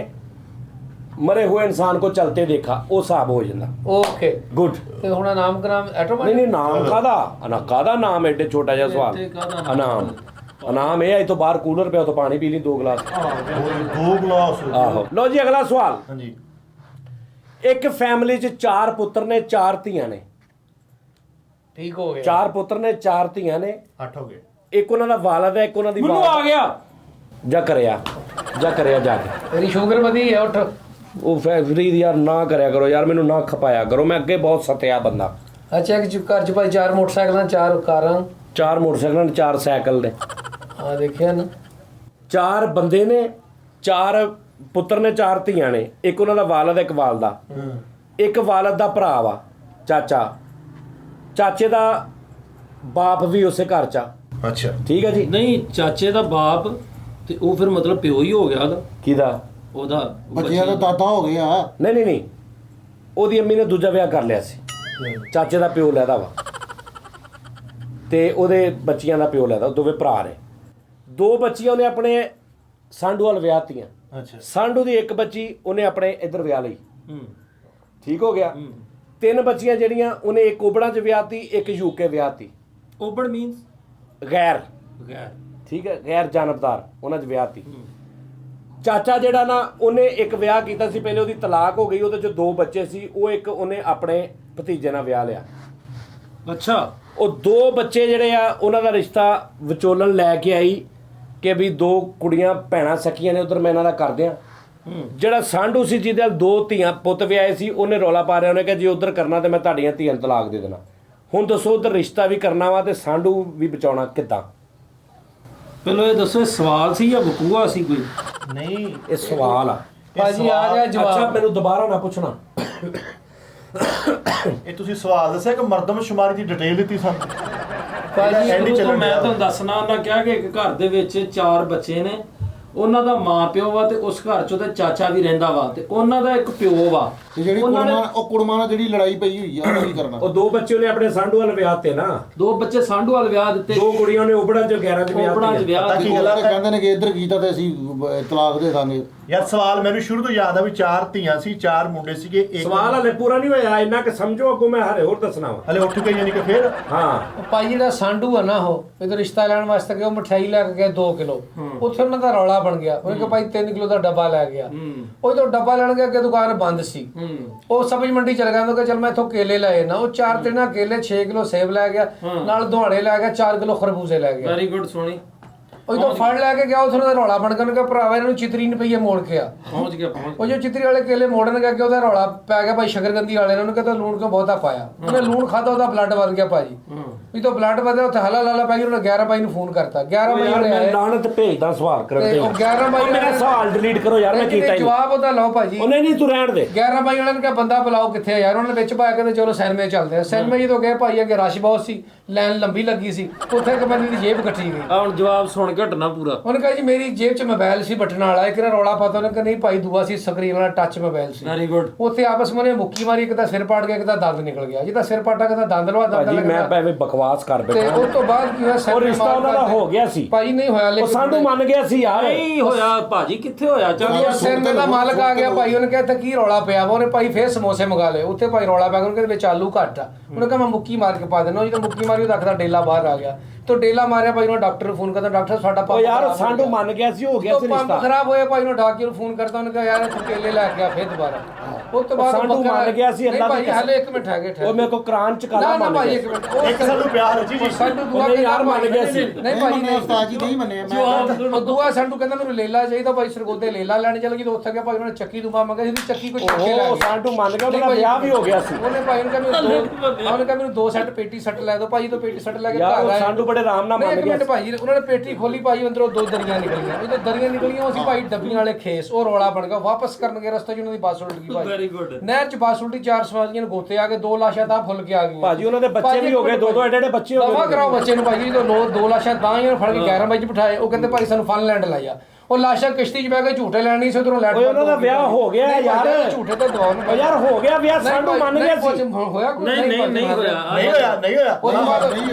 मरे हुए इंसान को चलते देखा, वो हिसाब हो जाता। Okay good. ਤੇ ਹੁਣ ਨਾਮ ਕਰਾਮ नहीं ਆਟੋਮੈਟਿਕ नहीं नाम कादा अना कादा नाम एडे छोटा जिहा सवाल अनाम अनाम ये तो बाहर कूलर पे तो पानी पी ली 2 गिलास। 2 ਗਲਾਸ आहो लो जी अगला सवाल। ਹਾਂਜੀ एक फैमिली च 4 पुत्र ने 4 ਧੀਆਂ ਨੇ। ਠੀਕ ਹੋ ਗਿਆ 4 ਪੁੱਤਰ ਨੇ 4 ਧੀਆਂ ਨੇ। 8 ਹੋ ਗਏ। ਇੱਕ ਉਹਨਾਂ ਦਾ ਵਾਲਦ ਹੈ, ਇੱਕ ਉਹਨਾਂ ਦੀ ਮੈਨੂੰ ਆ ਗਿਆ ਜਾ ਕਰਿਆ ਜਾ ਕੇ ਤੇਰੀ ਸ਼ੂਗਰ ਵਧੀ ਹੈ ਉੱਠ ਉਹ ਫੈਕਟਰੀ ਯਾਰ ਨਾ ਕਰਿਆ ਕਰੋ ਯਾਰ, ਮੈਨੂੰ ਨਾ ਖਪਾਇਆ ਕਰੋ, ਮੈਂ ਅੱਗੇ ਬਹੁਤ ਸਤਿਆ ਬੰਦਾ। ਅੱਛਾ ਕਿ ਘਰ ਚ ਭਾਈ 4 ਮੋਟਰਸਾਈਕਲਾਂ 4 ਕਾਰਾਂ 4 ਮੋਟਰਸਾਈਕਲ ਨੇ 4 ਸਾਈਕਲ ਨੇ, ਆ ਦੇਖਿਆ ਨਾ 4 ਬੰਦੇ ਨੇ, 4 ਪੁੱਤਰ ਨੇ 4 ਧੀਆਂ ਨੇ, ਇੱਕ ਉਹਨਾਂ ਦਾ ਵਾਲਦ ਇੱਕ ਵਾਲਦਾ, ਇੱਕ ਵਾਲਦ ਦਾ ਭਰਾ ਵਾ ਚਾਚਾ, ਚਾਚੇ ਦਾ ਬਾਪ ਵੀ ਉਸੇ ਘਰ ਚ ਆ। ਅੱਛਾ ਠੀਕ ਹੈ ਜੀ। ਨਹੀਂ ਚਾਚੇ ਦਾ ਬਾਪ ਤੇ ਉਹ ਫਿਰ ਮਤਲਬ ਪਿਓ ਹੀ ਹੋ ਗਿਆ ਉਹਦਾ ਕਿਹਦਾ? ਉਹਦਾ ਬੱਚਿਆਂ ਦਾ ਦਾਦਾ ਹੋ ਗਿਆ। ਨਹੀਂ ਉਹਦੀ ਅੰਮੀ ਨੇ ਦੂਜਾ ਵਿਆਹ ਕਰ ਲਿਆ ਸੀ, ਚਾਚੇ ਦਾ ਪਿਓ ਲੈਦਾ ਵਾ ਤੇ ਉਹਦੇ ਬੱਚੀਆਂ ਦਾ ਪਿਓ ਲੈਦਾ, ਦੋਵੇਂ ਭਰਾ ਨੇ। 2 ਬੱਚੀਆਂ ਉਹਨੇ ਆਪਣੇ ਸਾਂਢੂ ਵੱਲ ਵਿਆਹਤੀਆਂ। ਅੱਛਾ ਸਾਂਢੂ ਦੀ ਇੱਕ ਬੱਚੀ ਉਹਨੇ ਆਪਣੇ ਇੱਧਰ ਵਿਆਹ ਲਈ। ਹੂੰ ਠੀਕ ਹੋ ਗਿਆ। 3 ਬੱਚੀਆਂ ਜਿਹੜੀਆਂ ਉਹਨੇ ਇੱਕ ਉਬੜਾਂ 'ਚ ਵਿਆਹਤੀ, ਇੱਕ ਯੂਕੇ ਵਿਆਹਤੀ, ਓਪਨ ਮੀਨਸ ਗੈਰ। ਗੈਰ ਠੀਕ ਹੈ, ਗੈਰ ਜਾਨਬਦਾਰ ਉਹਨਾਂ 'ਚ ਵਿਆਹਤੀ। ਚਾਚਾ ਜਿਹੜਾ ਨਾ ਉਹਨੇ ਇੱਕ ਵਿਆਹ ਕੀਤਾ ਸੀ, ਪਹਿਲੇ ਉਹਦੀ ਤਲਾਕ ਹੋ ਗਈ, ਉਹਦੇ 'ਚ 2 ਬੱਚੇ ਸੀ, ਉਹ ਇੱਕ ਉਹਨੇ ਆਪਣੇ ਭਤੀਜੇ ਨਾਲ ਵਿਆਹ ਲਿਆ। ਅੱਛਾ ਉਹ 2 ਬੱਚੇ ਜਿਹੜੇ ਆ ਉਹਨਾਂ ਦਾ ਰਿਸ਼ਤਾ ਵਿਚੋਲਨ ਲੈ ਕੇ ਆਈ ਕਿ ਵੀ 2 ਕੁੜੀਆਂ ਭੈਣਾਂ ਸਕੀਆਂ ਨੇ, ਉਧਰ ਮੈਂ ਇਹਨਾਂ ਦਾ ਕਰ ਦਿਆਂ। ਜਿਹੜਾ ਸਾਂਢੂ ਸੀ ਜਿਹਦੇ ਨਾਲ 2 ਧੀਆਂ ਪੁੱਤ ਵਿਆਹੇ ਸੀ, ਉਹਨੇ ਰੌਲਾ ਪਾ ਰਿਹਾ, ਉਹਨੇ ਕਿਹਾ ਜੇ ਉਧਰ ਕਰਨਾ ਤੇ ਮੈਂ ਤੁਹਾਡੀਆਂ ਧੀਆਂ ਨੂੰ ਤਲਾਕ ਦੇ ਦੇਣਾ। ਹੁਣ ਦੱਸੋ ਉਧਰ ਰਿਸ਼ਤਾ ਵੀ ਕਰਨਾ ਵਾ ਤੇ ਸਾਂਢੂ ਵੀ ਬਚਾਉਣਾ ਕਿੱਦਾਂ? ਪਹਿਲਾਂ ਇਹ ਦੱਸੋ ਇਹ ਸਵਾਲ ਸੀ ਜਾਂ ਵਕੂਆ ਸੀ ਕੋਈ? ਨਹੀਂ ਇਹ ਸਵਾਲ ਆ ਭਾਜੀ ਆ ਗਿਆ ਅੱਛਾ, ਜਵਾਬ ਮੈਨੂੰ ਦੁਬਾਰਾ ਨਾ ਪੁੱਛਣਾ। ਇਹ ਤੁਸੀਂ ਸਵਾਲ ਦੱਸਿਆ ਕਿ ਮਰਦਮਸ਼ੁਮਾਰੀ ਦੀ ਡਿਟੇਲ ਦਿੱਤੀ ਸਾਨੂੰ। ਭਾਜੀ ਐਂਡੀ ਸ਼ੁਰੂ ਤੋਂ ਚੱਲਣ ਮੈਂ ਡਿਆ। ਤੁਹਾਨੂੰ ਦੱਸਣਾ, ਉਹਨਾਂ ਕਿਹਾ ਕਿ ਇੱਕ ਘਰ ਦੇ ਵਿੱਚ 4 ਬੱਚੇ ਨੇ, ਉਹਨਾਂ ਦਾ ਮਾਂ ਪਿਓ ਵਾ ਤੇ ਉਸ ਘਰ 'ਚ ਉਹਦਾ ਚਾਚਾ ਵੀ ਰਹਿੰਦਾ ਵਾ ਤੇ ਉਹਨਾਂ ਦਾ ਇੱਕ ਪਿਓ ਵਾ। ਤੇ ਜਿਹੜੀ ਉਹਨਾਂ ਨੇ ਕੁੜਮਾਂ ਨਾਲ ਜਿਹੜੀ ਲੜਾਈ ਪਈ ਹੋਈ ਆ, ਉਹਦਾ ਕੀ ਕਰਨਾ? ਉਹ 2 ਬੱਚੇ ਉਹਨੇ ਆਪਣੇ ਸਾਂਢੂ ਵੱਲ ਵਿਆਹ ਤੇ ਨਾ, 2 ਬੱਚੇ ਸਾਂਢੂ ਵਾਲ ਵਿਆਹ ਦਿੱਤੇ, 2 ਕੁੜੀਆਂ ਉਹਨੇ ਉਬੜਾਂ 'ਚ 11 'ਚ ਓਪੜਾਂ 'ਚ ਵਿਆਹ ਵਿਆਹ ਪਤਾ ਕੀ ਦਿੱਤੇ। ਗੱਲ ਉਹ ਤਾਂ ਕਹਿੰਦੇ ਨੇ ਕਿ ਇੱਧਰ ਕੀਤਾ ਤੇ ਅਸੀਂ ਤਲਾਕ ਦੇ ਦਾਂਗੇ। ਯਾਰ ਸਵਾਲ ਮੈਨੂੰ ਸ਼ੁਰੂ ਤੋਂ ਯਾਦ ਆ ਵੀ 4 ਧੀਆਂ ਸੀ, 4 ਮੁੰਡੇ ਸੀਗੇ। ਇੱਕ ਸਵਾਲ ਹਲੇ ਪੂਰਾ ਨਹੀਂ ਹੋਇਆ, ਇੰਨਾ ਕਿ ਸਮਝੋ, ਅੱਗੋਂ ਮੈਂ ਹਰੇ ਹੋਰ ਦੱਸਣਾ ਵਾ। ਹਲੇ ਉੱਠ ਕੇ ਯਾਨੀ ਕਿ ਫਿਰ ਹਾਂ ਭਾਈ ਜਿਹੜਾ ਸਾਂਢੂ ਆ ਨਾ, ਉਹ ਇਹਦਾ ਰਿਸ਼ਤਾ ਲੈਣ ਵਾਸਤੇ ਗਿਆ, ਉਹ ਮਠਿਆਈ ਲੈ ਕੇ ਗਿਆ 2 ਕਿਲੋ। ਉੱਥੇ ਉਹਨਾਂ ਦਾ ਰੌਲਾ ਬਣ ਗਿਆ, ਉਹਨੇ ਕਿਹਾ ਭਾਈ 3 ਕਿਲੋ ਦਾ ਡੱਬਾ ਲੈ ਗਿਆ। ਉਹ ਜਦੋਂ ਡੱਬਾ ਲੈਣ ਗਿਆ ਕਿ ਦੁਕਾਨ ਬੰਦ ਸੀ, ਉਹ ਸਬਜ਼ੀ ਮੰਡੀ ਚਲ ਗਿਆ, ਉਹਨੇ ਕਿਹਾ ਚਲ ਮੈਂ ਇੱਥੋਂ ਕੇਲੇ ਲੈ ਆਣਾ। ਉਹ 4 3 ਕੇਲੇ, 6 ਕਿਲੋ ਸੇਬ ਲੈ ਗਿਆ, ਨਾਲ ਦੁਹਾਣੇ ਲੈ ਗਿਆ, 4 ਕਿਲੋ ਖਰਬੂਜ਼ੇ ਲੈ ਗਿਆ। ਵੈਰੀ ਗੁੱਡ ਸੋਹਣੀ। ਉਹ ਜਦੋਂ ਫੜ ਲੈ ਕੇ ਗਿਆ, ਉੱਥੇ ਉਹਦਾ ਰੌਲਾ ਬਣ ਗਿਆ, ਉਹਨੇ ਕਿਹਾ ਭਰਾਵਾ ਇਹਨਾਂ ਨੂੰ ਚਿਤਰੀ ਰੁਪਈਏ ਮੋੜ ਕੇ ਆ। ਪਹੁੰਚ ਗਿਆ ਉਹ ਜੋ ਚਿਤਰੀ ਵਾਲੇ ਕੇਲੇ ਮੋੜਨ ਗਿਆ ਕਿ ਉਹਦਾ ਰੌਲਾ ਪੈ ਗਿਆ ਭਾਈ ਸ਼ਕਰਗੰਦੀ ਵਾਲੇ ਨੇ, ਉਹਨੇ ਕਹਿੰਦਾ ਲੂਣ ਕਿਉਂ ਬਹੁਤਾ ਪਾਇਆ। ਉਹਨੇ ਲੂਣ ਖਾਦਾ, ਉਹਦਾ ਬਲੱਡ ਵੱਧ ਗਿਆ ਭਾਜੀ। ਵੀ ਤਾਂ ਬਲੱਡ ਵਧਿਆ, ਉੱਥੇ ਹਲਾ ਲਾਲਾ ਪੈ ਗਈ। ਉਹਨੇ 11 ਬਾਈ ਨੂੰ ਫੋਨ ਕਰਤਾ, 11 ਬਾਈ ਯਾਰ ਉਹਨੇ ਮੈਂ ਆਏ ਲਾਣਤ ਭੇਜਦਾ ਸਵਾਲ ਕਰਨ ਤੇ ਤੇ ਉਹ 11 ਬਾਈ ਮੇਰਾ ਸਵਾਲ ਡਿਲੀਟ ਕਰੋ ਯਾਰ, ਮੈਂ ਕੀਤਾ ਹੀ ਨਹੀਂ। ਜਵਾਬ ਉਹਦਾ ਲਓ ਭਾਜੀ। ਉਹਨੇ ਨਹੀਂ, ਤੂੰ ਰਹਿਣ ਦੇ। 11 ਬਾਈ ਵਾਲਿਆਂ ਨੇ ਕਿਹਾ ਬੰਦਾ ਬੁਲਾਓ ਕਿੱਥੇ ਆ ਯਾਰ। ਉਹਨਾਂ ਨੇ ਵਿੱਚ ਪਾਇਆ, ਕਹਿੰਦੇ ਚਲੋ ਸਿਨੇਮੇ ਚੱਲਦੇ ਆ। ਸਿਨੇਮੇ ਜਦੋਂ ਗਏ ਭਾਈ, ਅੱਗੇ ਰਸ਼ ਬਹੁਤ ਸੀ, ਲਾਈਨ ਲੰਬੀ ਲੱਗੀ ਸੀ, ਉੱਥੇ ਇੱਕ ਬੰਦੇ ਦੀ ਜੇਬ ਕੱਟੀ ਗਈ। ਆ ਹੁਣ ਜਵਾਬ ਸੁਣ ਕੇ ਹਟਣਾ ਪੂਰਾ। ਉਹਨੇ ਕਿਹਾ ਜੀ ਮੇਰੀ ਜੇਬ 'ਚ ਮੋਬਾਈਲ ਸੀ ਬਟਨ ਵਾਲਾ, ਇੱਕ ਨਾ ਰੌਲਾ ਪਾਤਾ। ਉਹਨੇ ਕਿਹਾ ਨਹੀਂ ਭਾਈ ਦੂਆ ਸੀ ਸਕਰੀਨ ਵਾਲਾ ਟੱਚ ਮੋਬਾਈਲ ਸੀ। Very good. ਉੱਥੇ ਆਪਸ ਵਿੱਚ ਮੁੱਕੀ ਮਾਰੀ, ਇੱਕ ਦਾ ਸਿਰ ਪਾੜ ਗਿਆ, ਇੱਕ ਦਾ ਦੰਦ ਨਿਕਲ ਗਿਆ। ਜਿਹਦਾ ਸਿਰ ਪਾਟਾ, ਕਿਦਾ ਦੰਦ ਲਵਾ, ਦੰਦ ਭਾਜੀ ਮੈਂ ਲੱਗਦਾ। ਭਾਵੇਂ ਬਕਵਾਸ ਕਰ ਤੇ ਬੈਠਾ, ਉਸ ਤੋਂ ਬਾਅਦ ਕੀ ਹੋਇਆ, ਉਹ ਸਿਨੇਮੇ ਰਿਸ਼ਤਾ ਉਹਨਾਂ ਦਾ ਹੋ ਗਿਆ ਸੀ। ਭਾਜੀ ਨਹੀਂ ਹੋਇਆ, ਉਹ ਲੇਕਿਨ ਸਾਂਢੂ ਮੰਨ ਗਿਆ ਸੀ ਯਾਰ। ਨਹੀਂ ਹੋਇਆ ਭਾਜੀ, ਕਿੱਥੇ ਹੋਇਆ? ਚੱਲ ਉਹ ਸਿਨੇਮੇ ਦਾ ਮਾਲਕ ਆ ਗਿਆ ਭਾਈ। ਉਹਨੇ ਕਿਹਾ ਇੱਥੇ ਕੀ ਰੌਲਾ ਪਿਆ ਵਾ। ਉਹਨੇ ਭਾਈ ਫੇਰ ਸਮੋਸੇ ਮੰਗਾ ਲਏ। ਉੱਥੇ ਭਾਈ ਰੌਲਾ ਪੈ ਗਿਆ, ਉਹਨੇ ਵਿੱਚ ਆਲੂ ਘੱਟ ਆ। ਉਹਨੇ ਕਿਹਾ ਮੈਂ ਮੁੱਕੀ ਮਾਰ ਕੇ ਪਾ ਦੇਣਾ। ਜਦੋਂ ਮੁੱਕੀ ਮਾਰੀ, ਉਹ ਰੱਖਦਾ ਡੇਲਾ ਬਾਹਰ ਆ ਗਿਆ। तो डेला मारिया भाई ने डॉक्टर फोन करता, डॉक्टर साडा ओ यार सांडू मान गया सी, हो गया सी पंप रिश्ता खराब होया भाई ने डॉक्टर फोन करता, उन्होंने कहा यार तू केले लेके आ फिर दोबारा। उस तो बाद सांडू मान गया सी अल्लाह भाई हाले एक मिनट है ओ मेरे को क्रांच ना काला ना मान भाई गया एक मिनट ਇੱਕ ਸਾਨੂੰ ਪਿਆਰ ਜੀ ਜੀ संडू दुआ नहीं यार मान गया सी। नहीं भाई ਮੰਨੇ ਉਸਤਾਦ ਜੀ ਨਹੀਂ ਮੰਨੇ ਉਹ ਦੁਆ ਸੰਡੂ ਕਹਿੰਦਾ ਮੈਨੂੰ ਲੇਲਾ ਚਾਹੀਦਾ ਭਾਈ, ਸਰਗੋਦੇ ਲੇਲਾ ਲੈਣ ਚਲ ਗਈ ਤਾਂ ਉੱਥੇ ਗਿਆ ਭਾਈ ਉਹਨਾਂ ਨੇ ਚੱਕੀ ਦੁਆ ਮੰਗਿਆ ਸੀ, ਚੱਕੀ ਕੋਈ ਚੱਕੇ ਲੈ ਉਹ सांडू मान गया, ਉਹਦਾ ਵਿਆਹ ਵੀ ਹੋ ਗਿਆ ਸੀ। ਉਹਨੇ ਭਾਈ ਨੂੰ ਕਿਹਾ ਮੈਨੂੰ 2 ਸੈੱਟ ਪੇਟੀ ਸੈੱਟ ਲੈ ਦਿਓ ਭਾਈ। ਤੋਂ ਪੇਟੀ ਸੈੱਟ ਲੈ ਕੇ यार ਘਰ वो ਆਏ। सांडू बड़े आराम ਨਾਲ ਨਹੀਂ, मान ਇੱਕ गया ਮਿੰਟ ਭਾਈ, ਉਹਨਾਂ ਨੇ ਪੇਟੀ ਖੋਲੀ ਭਾਈ, ਅੰਦਰੋਂ 2 ਦਰੀਆਂ ਨਿਕਲੀਆਂ। ਉਹ ਦਰੀਆਂ ਨਿਕਲੀਆਂ, ਉਹ ਸੀ ਭਾਈ ਡੱਬੀਆਂ ਵਾਲੇ ਖੇਸ। ਉਹ ਰੌਲਾ ਬਣ ਗਿਆ, ਵਾਪਸ ਕਰਨ ਗਏ ਰਸਤੇ 'ਚ ਉਹਨਾਂ ਦੀ ਬੱਸ ਉਲਟ ਗਈ ਭਾਈ। Very good. ਨਹਿਰ 'ਚ ਬੱਸ ਉਲਟੀ, 4 ਸਵਾਰੀਆਂ ਨੂੰ ਗੋਤੇ ਆ ਗਏ, 2 ਲਾਸ਼ਾਂ ਤਾਂ ਫੁੱਲ ਕੇ ਆ ਗਈਆਂ ਭਾਜੀ ਉਹਨਾਂ ਦੇ ਬੱਚੇ ਵੀ ਹੋ ਗਏ, 2 ਐਡੇ ਐਡੇ ਬੱਚੇ ਹੋ ਦਫਾ ਗਏ। ਕਰਾਓ ਬੱਚੇ ਨੂੰ ਭਾਈ। ਜਦੋਂ 2 ਲਾਸ਼ਾਂ ਤਾਂ ਹੀ ਫੜ ਕੇ 11 ਵਜੇ ਬਿਠਾਏ। ਉਹ ਕਹਿੰਦੇ ਭਾਈ ਸਾਨੂੰ ਫਨਲੈਂਡ ਲੈ ਜਾ। ਉਹ ਲਾਸ਼ਾਂ ਕਿਸ਼ਤੀ 'ਚ ਬਹਿ ਕੇ ਝੂਟੇ ਲੈਣੀ ਸੀ ਉਧਰੋਂ ਲੈਟ ਓਏ ਉਹਨਾਂ ਦਾ ਵਿਆਹ ਹੋ ਗਿਆ ਯਾਰ। ਝੂਟੇ ਤੇ ਦਵਾਉਣ ਓ ਯਾਰ ਹੋ ਗਿਆ ਵਿਆਹ, ਸਾਡੂ ਮੰਨ ਗਿਆ ਸੀ। ਹੋਇਆ ਕੋਈ ਨਹੀਂ ਹੋਇਆ ਨਹੀਂ ਹੋਇਆ ਉਹ ਤੋਂ ਬਾਅਦ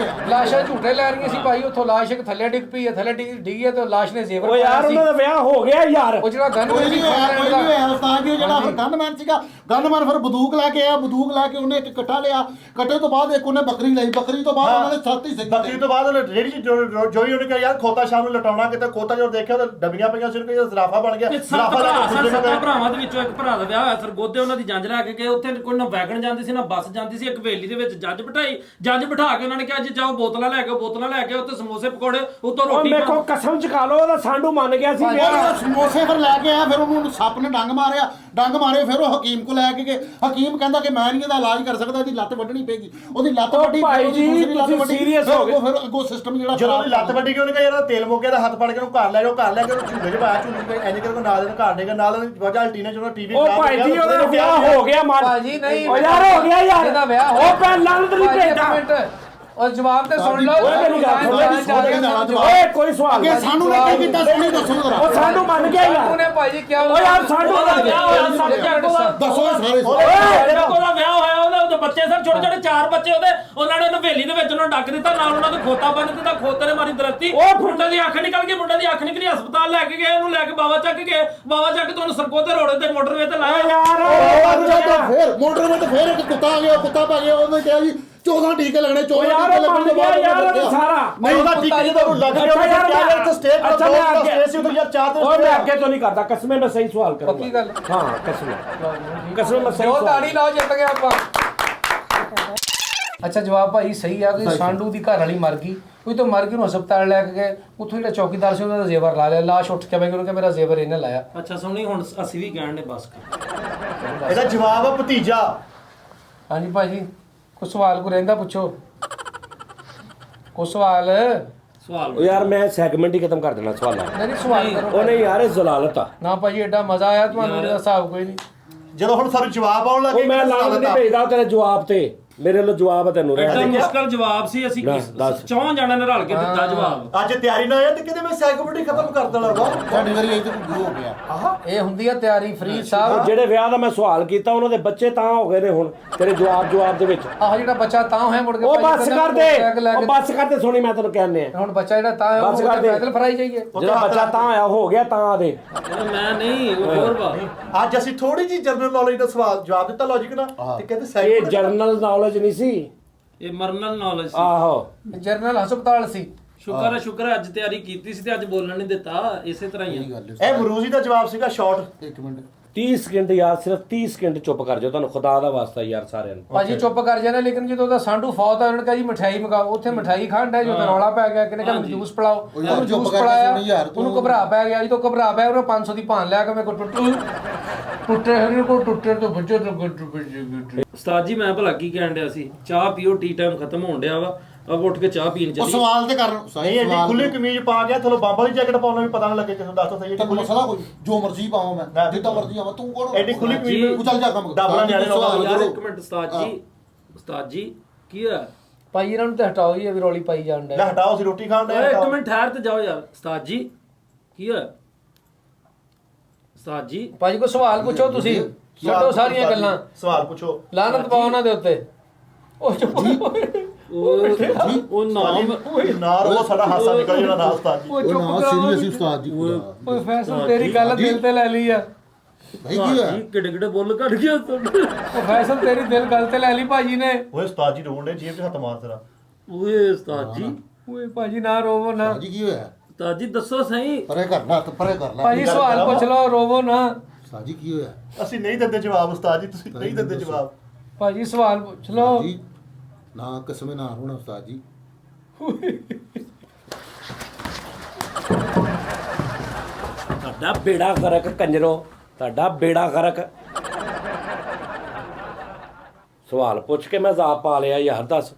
ਲਾਸ਼ਾਂ ਝੂਟੇ ਲੈ ਰਹੀਆਂ ਸੀ ਭਾਈ, ਉੱਥੋਂ ਲਾਸ਼ ਇੱਕ ਥੱਲੇ ਡਿੱਗ ਪਈ ਹੈ, ਥੱਲੇ ਡਿੱਗੀ ਹੈ ਤੇ ਲਾਸ਼ ਨੇ ਜ਼ੇਵਰ ਓ ਯਾਰ ਉਹਨਾਂ ਦਾ ਵਿਆਹ ਹੋ ਗਿਆ ਯਾਰ। ਉਹ ਜਿਹੜਾ ਗਨ ਕੋਈ ਨਹੀਂ ਹੋਇਆ ਉਸਤਾਦ ਜੀ, ਜਿਹੜਾ ਫਿਰ ਗਨਮੈਨ ਸੀਗਾ, ਗਨਮੈਨ ਫਿਰ ਬੰਦੂਕ ਲੈ ਕੇ ਆਇਆ, ਬੰਦੂਕ ਲੈ ਕੇ ਉਹਨੇ ਇੱਕ ਕੱਟਾ ਲਿਆ, ਕੱਟੇ ਤੋਂ ਬਾਅਦ ਇੱਕ ਉਹਨੇ ਬੱਕਰੀ ਲਈ, ਬੱਕਰੀ ਤੋਂ ਬਾਅਦ ਉਹਨਾਂ ਨੇ ਛਾਤੀ ਸਿੱਧੀ ਬੱਕਰੀ ਤੋਂ ਬਾਅਦ ਰੇੜੀ ਜੋਈ ਉਹਨੇ ਕਿਹਾ ਯਾਰ ਖੋਤਾ ਸ਼ਾਮ ਨੂੰ ਲਟਾਉਣਾ ਕਿਤੇ, ਖੋਤਾ ਜਦੋਂ ਦੇਖਿਆ ਤਾਂ ਡੱਬੀਆਂ ਪਈਆਂ ਸੀ, ਉਹਨੇ ਕਿਹਾ ਜ਼ਰਾਫਾ ਬਣ ਗਿਆ। ਸੱਤਾਂ ਭਰਾਵਾਂ ਦੇ ਵਿੱਚੋਂ ਇੱਕ ਭਰਾ ਦਾ ਵਿਆਹ ਹੋਇਆ ਸਰਗੋਧੇ, ਉਹਨਾਂ ਦੀ ਜੰਜ ਲੈ ਕੇ ਗਏ ਉੱਥੇ, ਕੋਈ ਨਾ ਵੈਗਨ ਜਾਂਦੀ ਸੀ ਨਾ ਬੱਸ ਜਾਂਦੀ ਸੀ, ਇੱਕ ਹਵੇਲੀ ਦੇ ਵਿੱਚ ਜੱਜ ਬਿਠਾਈ, ਜੱਜ ਬਿਠਾ ਕੇ ਉਹਨਾਂ ਨੇ ਕਿਹਾ ਜੀ ਜਾਓ ਬੋਤਲਾਂ ਲੈ ਕੇ ਉੱਥੇ ਸਮੋਸੇ ਪਕੌੜੇ ਉੱਤੋਂ ਓ ਰੋਟੀ ਮੇਖੋ ਕਸਮ ਚਕਾ ਲਓ, ਉਹਦਾ ਸਾਡੂ ਮੰਨ ਗਿਆ ਸੀ ਵਿਆਹ। ਉਹ ਸਮੋਸੇ ਫਿਰ ਲੈ ਕੇ ਆਇਆ, ਫਿਰ ਉਹਨੂੰ ਸੱਪ ਨੇ ਡੰਗ ਮਾਰਿਆ, ਡੰਗ ਮਾਰੇ, ਫਿਰ ਉਹ ਹਕੀਮ ਕੋ ਲੈ ਕੇ ਗਏ। ਹਕੀਮ ਕਹਿੰਦਾ ਕਿ ਮੈਂ ਨਹੀਂ ਇਹਦਾ ਇਲਾਜ ਕਰ ਸਕਦਾ, ਇਹਦੀ ਲੱਤ ਵੱਢਣੀ ਪਏਗੀ। ਉਹਦੀ ਲੱਤ ਵੱਢੀ, ਭਾਈ ਜੀ, ਤੁਸੀਂ serious ਹੋ ਗਏ। ਫਿਰ ਅੱਗੋਂ ਸਿਸਟਮ ਜਿਹੜਾ ਜਦੋਂ ਉਹਦੀ ਲੱਤ ਵੱਡੀ ਗਈ ਉਹਨੇ ਕਿਹਾ ਯਾਰ ਤੇਲ ਮੁੱਕ ਗਿਆ, ਦਾ ਹੱਥ ਫੜ ਕੇ ਉਹਨੂੰ ਘਰ ਲੈ ਜਾਓ, ਘਰ ਲੈ ਕੇ ਉਹਨੂੰ ਝੂਲੇ 'ਚ ਪਾਇਆ, ਝੂਲੇ 'ਚ ਐਂ ਕਰਕੇ ਨਾਲ ਦੇ ਘਰ ਡੇਗਾ, ਨਾਲ ਵਜ੍ਹਾ ਅਲਟੀਨੇ 'ਚ ਉਹਦਾ ਟੀਵੀ ਓ ਭਾਈ ਜੀ ਉਹਦਾ ਵਿਆਹ ਹੋ ਗਿਆ ਮਾਰ। ਭਾਜੀ ਨਹੀਂ ਓ ਯਾਰ ਹੋ ਗਿਆ ਯਾਰ, ਇਹਦਾ ਵਿਆਹ ਹੋ ਉਹ ਭੈਣ ਲਾਲ ਤੇਰੀ ਭੇਜਦਾ। ਔਰ ਜਵਾਬ ਤੇ ਸੁਣ ਲਓ। ਓਏ ਮੇਰੀ ਗੱਲ ਸੁਣ, ਓਏ ਕੋਈ ਸਵਾਲ ਅੱਗੇ ਨਹੀਂ। ਸਾਨੂੰ ਲੈ ਕੇ ਕੀਤਾ, ਸੋਹਣੀ ਦੱਸੋ ਜਰਾ। ਉਹ ਸਾਡੂ ਮੰਨ ਗਿਆ ਯਾਰ। ਉਹਨੇ ਭਾਜੀ ਕੀ ਓ ਯਾਰ ਸਾਡੂ ਉਹਦਾ ਵਿਆਹ ਹੋਇਆ ਦੱਸੋ ਸਾਰੇ ਉਹਦਾ ਵਿਆਹ ਹੋਇਆ, ਉਹਦੇ ਬੱਚੇ ਸਰ ਛੋਟੇ ਚਾਰ ਬੱਚੇ ਉਹਦੇ, ਉਹਨਾਂ ਨੇ ਹਵੇਲੀ ਦੇ ਵਿੱਚ ਉਹਨਾਂ ਡੱਕ ਦਿੱਤਾ, ਨਾਲ ਉਹਨਾਂ ਦੇ ਖੋਤਾ ਬੰਨ ਦਿੱਤਾ, ਖੋਤੇ ਨੇ ਮਾਰੀ ਦਰਤੀ, ਉਹ ਮੁੰਡੇ ਦੀ ਅੱਖ ਨਿਕਲ ਗਈ, ਮੁੰਡੇ ਦੀ ਅੱਖ ਨਿਕਲੀ, ਹਸਪਤਾਲ ਲੈ ਕੇ ਗਏ, ਉਹਨੂੰ ਲੈ ਕੇ ਬਾਵਾ ਚੱਕ ਗਏ, ਬਾਵਾ ਚੱਕ ਕੇ ਉਹਨੂੰ ਸਰਗੋਧੇ ਰੋਡ ਤੇ ਮੋਟਰਵੇ ਤੇ ਲਾਇਆ ਯਾਰ ਫਿਰ ਮੋਟਰ ਵਿੱਚ ਫਿਰ ਇੱਕ ਕੁੱਤਾ ਆ ਗਿਆ, ਕੁੱਤਾ ਪਾ ਗਿਆ, ਉਹਨੇ ਕਿਹਾ ਜੀ 14 ਟੀਕੇ ਲੱਗਣੇ, 14 ਯਾਰ ਟੀਕੇ ਮੰਨ ਲੱਗਣੇ ਗਿਆ ਯਾਰ ਉਹਦਾ ਸਾਰਾ। ਨਹੀਂ ਉਹਦਾ ਟੀਕੇ ਜਦੋਂ ਲੱਗ ਗਿਆ ਉਹਨੇ ਕਿਹਾ ਯਾਰ ਇੱਥੇ ਸਟੇ ਕਰੋ, ਅੱਛਾ, ਮੈਂ ਅੱਗੇ- ਸਟੇ ਸੀ ਉੱਥੇ ਯਾਰ ਚਾਰ ਓਏ ਦਿਨ मैं आगे तो नहीं करता, कसमें मैं सही सवाल करूंगा। पक्की गल? हाँ कसमें मैं सही ਜੋ सवाल। ਤਾੜੀ ਲਾਓ ਜਿੱਤ ਗਏ ਆਪਾਂ। ਅੱਛਾ ਜਵਾਬ ਭਾਈ ਸਹੀ ਆ ਕਿ ਸਾਂਢੂ ਦੀ ਘਰ ਵਾਲੀ ਮਰ ਗਈ, ਕੋਈ ਤਾਂ ਮਰ ਗਈ ਨੂੰ ਹਸਪਤਾਲ ਲੈ ਕੇ ਗਏ, ਉੱਥੋਂ ਜਿਹੜਾ ਚੌਕੀਦਾਰ ਸੀ ਉਹਨਾਂ ਦਾ ਜ਼ੇਵਰ ਲਾ ਲਿਆ, ਲਾਸ਼ ਉੱਠ ਕੇ ਬੈ ਉਹਨੂੰ ਕਿਹਾ ਮੇਰਾ ਜ਼ੇਵਰ ਇਹਨੇ ਲਾਇਆ। ਅੱਛਾ ਸੋਹਣੀ, ਹੁਣ ਅਸੀਂ ਵੀ ਕਹਿਣ ਨੇ ਬਸ ਕਰ। ਇਹਦਾ ਜਵਾਬ ਆ ਭਤੀਜਾ। ਹਾਂਜੀ ਭਾਜੀ ਕੋਈ ਸਵਾਲ ਕੋ ਰਹਿੰਦਾ ਪੁੱਛੋ, ਕੋਈ ਸਵਾਲ ਸਵਾਲ ओ यार मैं सेगमेंट ही खत्म कर देना सवाल है। ਨਹੀਂ ਸਵਾਲ ਕਰੋ ओ नहीं यार ये जलालत आ। ਨਾ ਭਾਜੀ ਐਡਾ ਮਜ਼ਾ ਆਇਆ ਤੁਹਾਨੂੰ, ਇਹਦਾ ਹਿਸਾਬ ਕੋਈ ਨਹੀਂ। ਜਦੋਂ ਹੁਣ ਸਾਨੂੰ ਜਵਾਬ ਆਉਣ ਲੱਗੇ ओ मैं लाल नहीं भेजदा तेरे जवाब ते, मेरे लो जवाब है तेनू ਐਡਾ रहने दे। ਮੁਸ਼ਕਲ ਜਵਾਬ ਸੀ, ਅਸੀਂ ਦੱਸ। ਚੌਂ ਜਣਿਆਂ ਨੇ ਰਲ ਕੇ ਦਿੱਤਾ ਜਵਾਬ। ਅੱਜ ਤਿਆਰੀ ਨਾ ਹੋਇਆ ਤੇ ਕਿਤੇ ਮੈਂ ਸਾਈਕੋਪੈਥੀ ਖਤਮ ਕਰ ਦੇਣਾ ਵਾ। ਸਾਡੀ ਵਾਰੀ ਇਹ ਤਾਂ ਗੁਰੂ ਹੋ ਗਿਆ। ਇਹ ਹੁੰਦੀ ਆ ਤਿਆਰੀ ਫਰੀਦ ਸਾਹਿਬ। ਜਿਹੜੇ ਵਿਆਹ ਦਾ ਮੈਂ ਸਵਾਲ ਕੀਤਾ ਉਹਨਾਂ ਦੇ ਬੱਚੇ ਤਾਂ ਹੋ ਗਏ ਨੇ ਹੁਣ ਤੇਰੇ ਜਵਾਬ ਦੇ ਵਿੱਚ। ਆਹ ਜਿਹੜਾ ਬੱਚਾ ਤਾਂ ਹੋਇਆ ਮੁੜ ਕੇ ਉਹ ਭਾਜੀ ਬਸ ਕਹਿੰਦਾ ਕਰ ਦੇ, ਮੋਟਰਸਾਈਕਲ ਲੈ ਉਹ ਕੇ- ਬਸ ਕਰ ਦੇ, ਸੁਣੀ ਮੈਂ ਤੈਨੂੰ ਕਹਿੰਨੇ ਆ। ਹੁਣ ਬੱਚਾ ਜਿਹੜਾ ਤਾਂ ਹੋਇਆ ਬਸ ਉਹ ਕਰ ਦੇ। ਪੈਦਲ ਫਰਾਈ ਜਾਈਏ। ਜਿਹੜਾ ਬੱਚਾ ਤਾਂ ਹੋਇਆ ਹੋ ਗਿਆ ਤਾਂ ਆ ਦੇ। ਮੈਂ ਨਹੀਂ ਉਹ ਹੋਰ ਵਾ। ਅੱਜ ਅਸੀਂ ਥੋੜੀ ਜੀ ਜਨਰਲ ਨੌਲੇਜ ਦਾ ਸਵਾਲ ਜਵਾਬ ਦਿੱਤਾ ਲੌਜੀਕ ਨਾਲ ਤੇ ਕਹਿੰਦੇ ਇਹ ਸਾਈਕੋਪੈਥੀ ਜਰਨਲ ਨੌਲੇਜ ਨਹੀਂ ਸੀ। ਇਹ ਮਰਨਲ ਨੌਲੇਜ ਸੀ। ਆਹੋ ਜਨਰਲ ਹਸਪਤਾਲ ਸੀ। ਸ਼ੁਕਰ ਹੈ ਅੱਜ ਤਿਆਰੀ ਕੀਤੀ ਸੀ ਤੇ ਅੱਜ ਬੋਲਣ ਨਹੀਂ ਦਿੱਤਾ, ਇਸੇ ਤਰ੍ਹਾਂ ਹੀ ਆ। ਇਹ ਮਰੂਜ਼ੀ ਦਾ ਜਵਾਬ ਸੀਗਾ ਸ਼ਾਰਟ। ਇੱਕ ਮਿੰਟ 30 ਸਕਿੰਟ ਯਾਰ, ਸਿਰਫ 30 ਸਕਿੰਟ ਚੁੱਪ ਕਰ ਜਾਓ, ਤੁਹਾਨੂੰ ਖੁਦਾ ਦਾ ਵਾਸਤਾ ਯਾਰ ਸਾਰਿਆਂ ਨੂੰ। ਭਾਜੀ ਚੁੱਪ ਕਰ ਜਾਣਾ, ਲੇਕਿਨ ਜਦੋਂ ਉਹਦਾ ਸਾਂਢੂ ਫੌਤ ਆ ਉਹਨਾਂ ਨੇ ਕਿਹਾ ਜੀ ਮਠਿਆਈ ਮੰਗਾਓ, ਉੱਥੇ ਮਠਿਆਈ ਖਾਣ ਡਿਆ, ਜਦੋਂ ਰੌਲਾ ਪੈ ਗਿਆ ਕਿਨੇ ਕਿਹਾ ਜੂਸ ਪਿਲਾਓ, ਉਹਨੂੰ ਚੁੱਪ ਜੂਸ ਕਰਕੇ ਪਿਲਾਇਆ, ਸੁਣੀ ਯਾਰ, ਤੂੰ- ਉਹਨੂੰ ਘਬਰਾ ਪੈ ਗਿਆ, ਜਦੋਂ ਘਬਰਾ ਪਿਆ ਉਹਨੇ 500 ਦੀ ਭਾਨ ਲਿਆ ਕੇ ਮੇਰੇ ਕੋਲ ਟੁੱਟੇ ਹਰੇ ਕੋ ਟੁੱਟੇ ਤੋਂ ਬੱਚੇ ਤੋਂ ਉਸਤਾਦ ਜੀ ਮੈਂ ਭਲਾ ਕੀ ਕਹਿਣ ਡਿਆ ਸੀ, ਚਾਹ ਪੀਓ, ਟੀ ਟਾਈਮ ਖਤਮ ਹੋਣ ਡਿਆ ਵਾ, ਅਬ ਉੱਠ ਕੇ ਚਾਹ ਪੀਣ ਉਹ ਚੱਲੀ। ਸਵਾਲ ਤੇ ਕਰਨ ਨਹੀਂ ਐਡੀ ਖੁੱਲੀ ਕਮੀਜ਼ ਪਾ ਗਿਆ, ਥੱਲੋਂ ਬੰਬਾਂ ਦੀ ਜੈਕਟ ਪਾਉਣਾ ਵੀ ਪਤਾ ਨਾ ਲੱਗੇ ਕਿਸੇ ਨੂੰ। ਦੱਸ ਤਾਂ ਸਹੀ ਤਾਂ ਮਸਲਾ ਕੋਈ ਜੋ ਮਰਜ਼ੀ ਪਾਵਾਂ ਮੈਂ, ਜਿੱਦਾਂ ਮਰਜ਼ੀ ਆਵਾਂ, ਤੂੰ ਕੋਣ ਐਡੀ ਖੁੱਲੀ ਕਮੀਜ਼ ਤੂੰ ਚੱਲ ਜਾ ਕੰਮ ਕਰ। ਡਬਲਾਂ ਨਿਆਣੇ ਲੋਕਾਂ ਯਾਰ ਇੱਕ ਮਿੰਟ ਉਸਤਾਦ ਜੀ ਕੀ ਆ? ਭਾਈ ਇਹਨਾਂ ਨੂੰ ਤੇ ਹਟਾਓ ਜੀ, ਇਹ ਵੀ ਰੌਲੀ ਪਾਈ ਜਾਣ ਲੈ ਡਿਆ। ਹਟਾਓ, ਅਸੀਂ ਰੋਟੀ ਖਾਣ ਦੇ। ਓਏ ਇੱਕ ਮਿੰਟ ਠਹਿਰ ਤੇ ਜਾਓ ਯਾਰ। ਉਸਤਾਦ ਜੀ ਕੀ ਆ? ਉਸਤਾਦ ਜੀ ਭਾਜੀ ਕੋਈ ਸਵਾਲ ਪੁੱਛੋ ਤੁਸੀਂ, ਛੱਡੋ ਸਾਰੀਆਂ ਗੱਲਾਂ, ਸਵਾਲ ਪੁੱਛੋ। ਲਾਨਤ ਪਾਓ ਉਹਨਾਂ ਦੇ ਉੱਤੇ। ਉਹ ਚੁੱਪ ਉਹ ਨਾਮ ਨਾਰ ਉਹ ਸਾਡਾ ਹਾਸਾ ਨਿਕਲ ਜਾਣਾ ਨਾ ਉਸਤਾਦ ਜੀ। ਉਹ ਉਹ ਚੁੱਪ ਨਾ ਕਰਾਓ। ਸੀਰੀਅਸ ਹੀ ਉਸਤਾਦ ਜੀ। ਓਏ ਫੈਸਲ ਤੇਰੀ ਗੱਲ ਦਿਲ ਤੇ ਲੈ ਲਈ ਆ। ਭਾਈ ਕੀ ਹੋਇਆ? ਜੀ ਕਿਹੜੇ ਕਿਹੜੇ ਬੁੱਲ ਕੱਢ ਗਿਆ ਤੁਹਾਡੇ। ਉਹ ਫੈਸਲ ਤੇਰੀ ਦਿਲ ਗੱਲ ਤੇ ਲੈ ਲਈ ਭਾਜੀ ਨੇ। ਓਏ ਉਸਤਾਦ ਜੀ ਰੋਣ ਦੇ, ਜੇਬ 'ਚ ਹੱਥ ਮਾਰ ਤੇਰਾ। ਓਏ ਉਸਤਾਦ ਜੀ, ਓਏ ਭਾਜੀ ਨਾ ਰੋਵੋ ਨਾ। ਜੀ ਕੀ ਹੋਇਆ? ਉਸਤਾਦ ਜੀ ਦੱਸੋ ਸਹੀ। ਪਰੇ ਕਰ ਲੈ, ਪਰੇ ਕਰ ਲੈ। ਭਾਜੀ ਸਵਾਲ ਪੁੱਛ ਲਓ, ਰੋਵੋ ਨਾ। ਉਸਤਾਦ ਜੀ ਕੀ ਹੋਇਆ? ਅਸੀਂ ਨਹੀਂ ਦਿੰਦੇ ਜਵਾਬ ਉਸਤਾਦ ਜੀ, ਤੁਸੀਂ ਨਹੀਂ ਦਿੰਦੇ ਜਵਾਬ। ਭਾਜੀ ਸਵਾਲ ਪੁੱਛ ਲਓ। ਜੀ ਨਾ ਕਸਮੇ ਨਾ ਹੋਣਾ ਉਸਤਾਦ ਜੀ। ਤੁਹਾਡਾ ਬੇੜਾ ਗਰਕ ਕੰਜਰੋ, ਤੁਹਾਡਾ ਬੇੜਾ ਗਰਕ। ਸਵਾਲ ਪੁੱਛ ਕੇ ਮੈਂ ਜ਼ਾਪ ਪਾ ਲਿਆ ਯਾਰ, ਦੱਸ।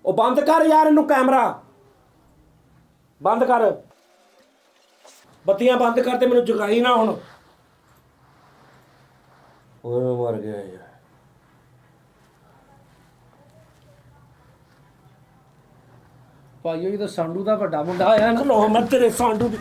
ਉਹ ਬੰਦ ਕਰ ਯਾਰ ਇਹਨੂੰ, ਕੈਮਰਾ ਬੰਦ ਕਰ, ਬੱਤੀਆਂ ਬੰਦ ਕਰ ਤੇ ਮੈਨੂੰ ਜਗਾਈ ਨਾ ਹੁਣ। ਓਏ ਮਰ ਗਿਆ ਯਾਰ। ਭਾਈਓ ਜਦੋਂ ਸਾਂਢੂ ਦਾ ਵੱਡਾ ਮੁੰਡਾ ਆਇਆ ਨਾ ਲੋ ਮੈਂ ਤੇਰੇ ਸਾਂਢੂ ਦੀ